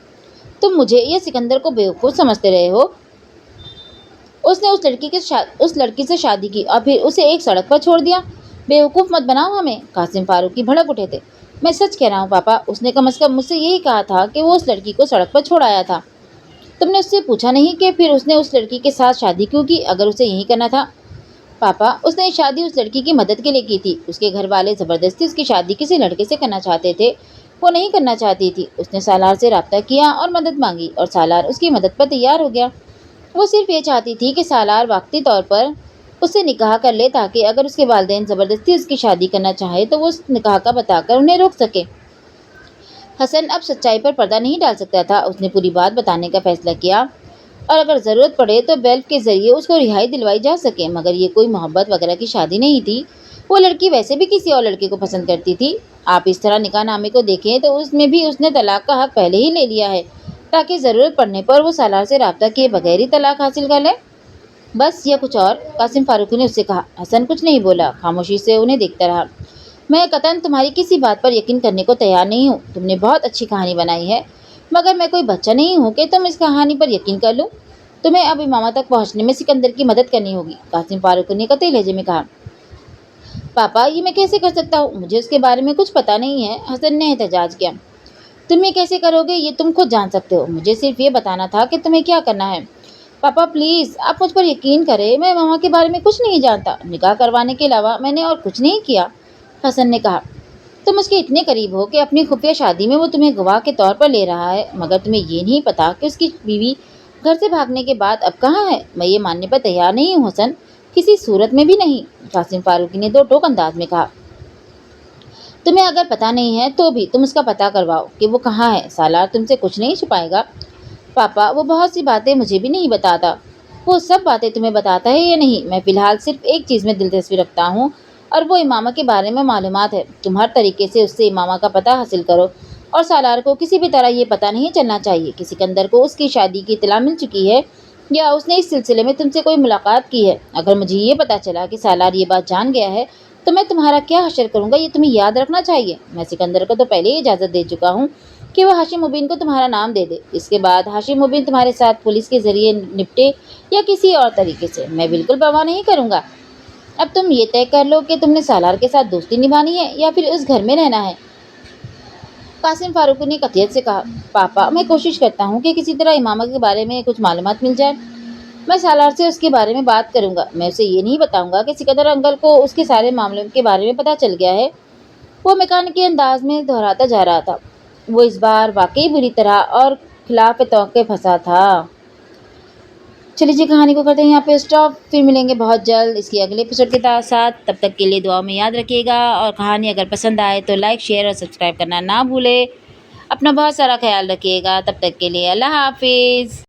S1: تم مجھے یا سکندر کو بیوقوف سمجھتے رہے ہو؟ اس نے اس لڑکی سے شادی کی اور پھر اسے ایک سڑک پر چھوڑ دیا۔ بیوقوف مت بناؤ ہمیں۔ قاسم فاروقی بھڑک اٹھے تھے۔ میں سچ کہہ رہا ہوں پاپا، اس نے کم از کم مجھ سے یہی کہا تھا کہ وہ اس لڑکی کو سڑک پر چھوڑ آیا تھا۔ تم نے اس سے پوچھا نہیں کہ پھر اس نے اس لڑکی کے ساتھ شادی کیوں کی اگر اسے یہی کرنا تھا؟ پاپا اس نے شادی اس لڑکی کی مدد کے لیے کی تھی۔ اس کے گھر والے زبردستی اس کی شادی کسی لڑکے سے کرنا چاہتے تھے، وہ نہیں کرنا چاہتی تھی۔ اس نے سالار سے رابطہ کیا اور مدد مانگی اور سالار اس کی مدد پر تیار ہو گیا۔ وہ صرف یہ چاہتی تھی کہ سالار وقتی طور پر اس سے نکاح کر لے تاکہ اگر اس کے والدین زبردستی اس کی شادی کرنا چاہے تو وہ اس نکاح کا بتا کر انہیں روک سکے۔ حسن اب سچائی پر پردہ نہیں ڈال سکتا تھا۔ اس نے پوری بات بتانے کا فیصلہ کیا اور اگر ضرورت پڑے تو بیلٹ کے ذریعے اس کو رہائی دلوائی جا سکے، مگر یہ کوئی محبت وغیرہ کی شادی نہیں تھی۔ وہ لڑکی ویسے بھی کسی اور لڑکے کو پسند کرتی تھی۔ آپ اس طرح نکاح نامے کو دیکھیں تو اس میں بھی اس نے طلاق کا حق پہلے ہی لے لیا ہے تاکہ ضرورت پڑنے پر وہ سالار سے رابطہ کیے بغیر ہی طلاق حاصل کر لے۔ بس یا کچھ اور؟ قاسم فاروقی نے اس سے کہا۔ حسن کچھ نہیں بولا، خاموشی سے انہیں دیکھتا رہا۔ میں قطعاً تمہاری کسی بات پر یقین کرنے کو تیار نہیں ہوں۔ تم نے بہت اچھی کہانی بنائی ہے، مگر میں کوئی بچہ نہیں ہوں کہ تم اس کہانی پر یقین کر لوں۔ تمہیں اب امامہ تک پہنچنے میں سکندر کی مدد کرنی ہوگی، قاسم فاروقی نے قطعی لہجے میں کہا۔ پاپا یہ میں کیسے کر سکتا ہوں؟ مجھے اس کے بارے میں کچھ پتہ نہیں ہے، حسن نے احتجاج کیا۔ تم یہ کیسے کرو گے یہ تم خود جان سکتے ہو، مجھے صرف یہ بتانا تھا کہ تمہیں کیا کرنا ہے۔ پاپا پلیز آپ مجھ پر یقین کریں، میں ماما کے بارے میں کچھ نہیں جانتا، نکاح کروانے کے علاوہ میں نے اور کچھ نہیں کیا، حسن نے کہا۔ تم اس کے اتنے قریب ہو کہ اپنی خفیہ شادی میں وہ تمہیں گواہ کے طور پر لے رہا ہے، مگر تمہیں یہ نہیں پتا کہ اس کی بیوی گھر سے بھاگنے کے بعد اب کہاں ہے۔ میں یہ ماننے پر تیار نہیں ہوں حسن، کسی صورت میں بھی نہیں، قاسم فاروقی نے دو ٹوک انداز میں کہا۔ تمہیں اگر پتہ نہیں ہے تو بھی تم اس کا پتہ کرواؤ کہ وہ کہاں ہے، سالار تم سے کچھ نہیں چھپائے گا۔ پاپا وہ بہت سی باتیں مجھے بھی نہیں بتاتا۔ وہ سب باتیں تمہیں بتاتا ہے یا نہیں؟ میں فی الحال صرف ایک چیز میں دلچسپی رکھتا ہوں اور وہ امامہ کے بارے میں معلومات ہے۔ تم ہر طریقے سے اس سے امامہ کا پتہ حاصل کرو اور سالار کو کسی بھی طرح یہ پتہ نہیں چلنا چاہیے کہ سکندر کو اس کی شادی کی اطلاع مل چکی ہے یا اس نے اس سلسلے میں تم سے کوئی ملاقات کی ہے۔ اگر مجھے یہ پتہ چلا کہ سالار یہ بات جان گیا ہے تو میں تمہارا کیا حشر کروں گا یہ تمہیں یاد رکھنا چاہیے۔ میں سکندر کو تو پہلے ہی اجازت دے چکا ہوں کہ وہ ہاشم مبین کو تمہارا نام دے دے، اس کے بعد ہاشم مبین تمہارے ساتھ پولیس کے ذریعے نپٹے یا کسی اور طریقے سے، میں بالکل پرواہ نہیں کروں گا۔ اب تم یہ طے کر لو کہ تم نے سالار کے ساتھ دوستی نبھانی ہے یا پھر اس گھر میں رہنا ہے، قاسم فاروقی نے قطعیت سے کہا۔ پاپا میں کوشش کرتا ہوں کہ کسی طرح امامہ کے بارے میں کچھ معلومات مل جائے۔ میں سالار سے اس کے بارے میں بات کروں گا۔ میں اسے یہ نہیں بتاؤں گا کہ سکندر انکل کو اس کے سارے معاملوں کے بارے میں پتہ چل گیا ہے، وہ میکانکی انداز میں دہراتا جا رہا تھا۔ وہ اس بار واقعی بری طرح اور خلاف توقع پھنسا تھا۔ چلیے جی کہانی کو کرتے ہیں یہاں پہ اسٹاپ، پھر ملیں گے بہت جلد اس کی اگلے ایپیسوڈ کے ساتھ۔ تب تک کے لیے دعاؤں میں یاد رکھیے گا اور کہانی اگر پسند آئے تو لائک شیئر اور سبسکرائب کرنا نہ بھولے۔ اپنا بہت سارا خیال رکھیے گا، تب تک کے لیے اللہ حافظ۔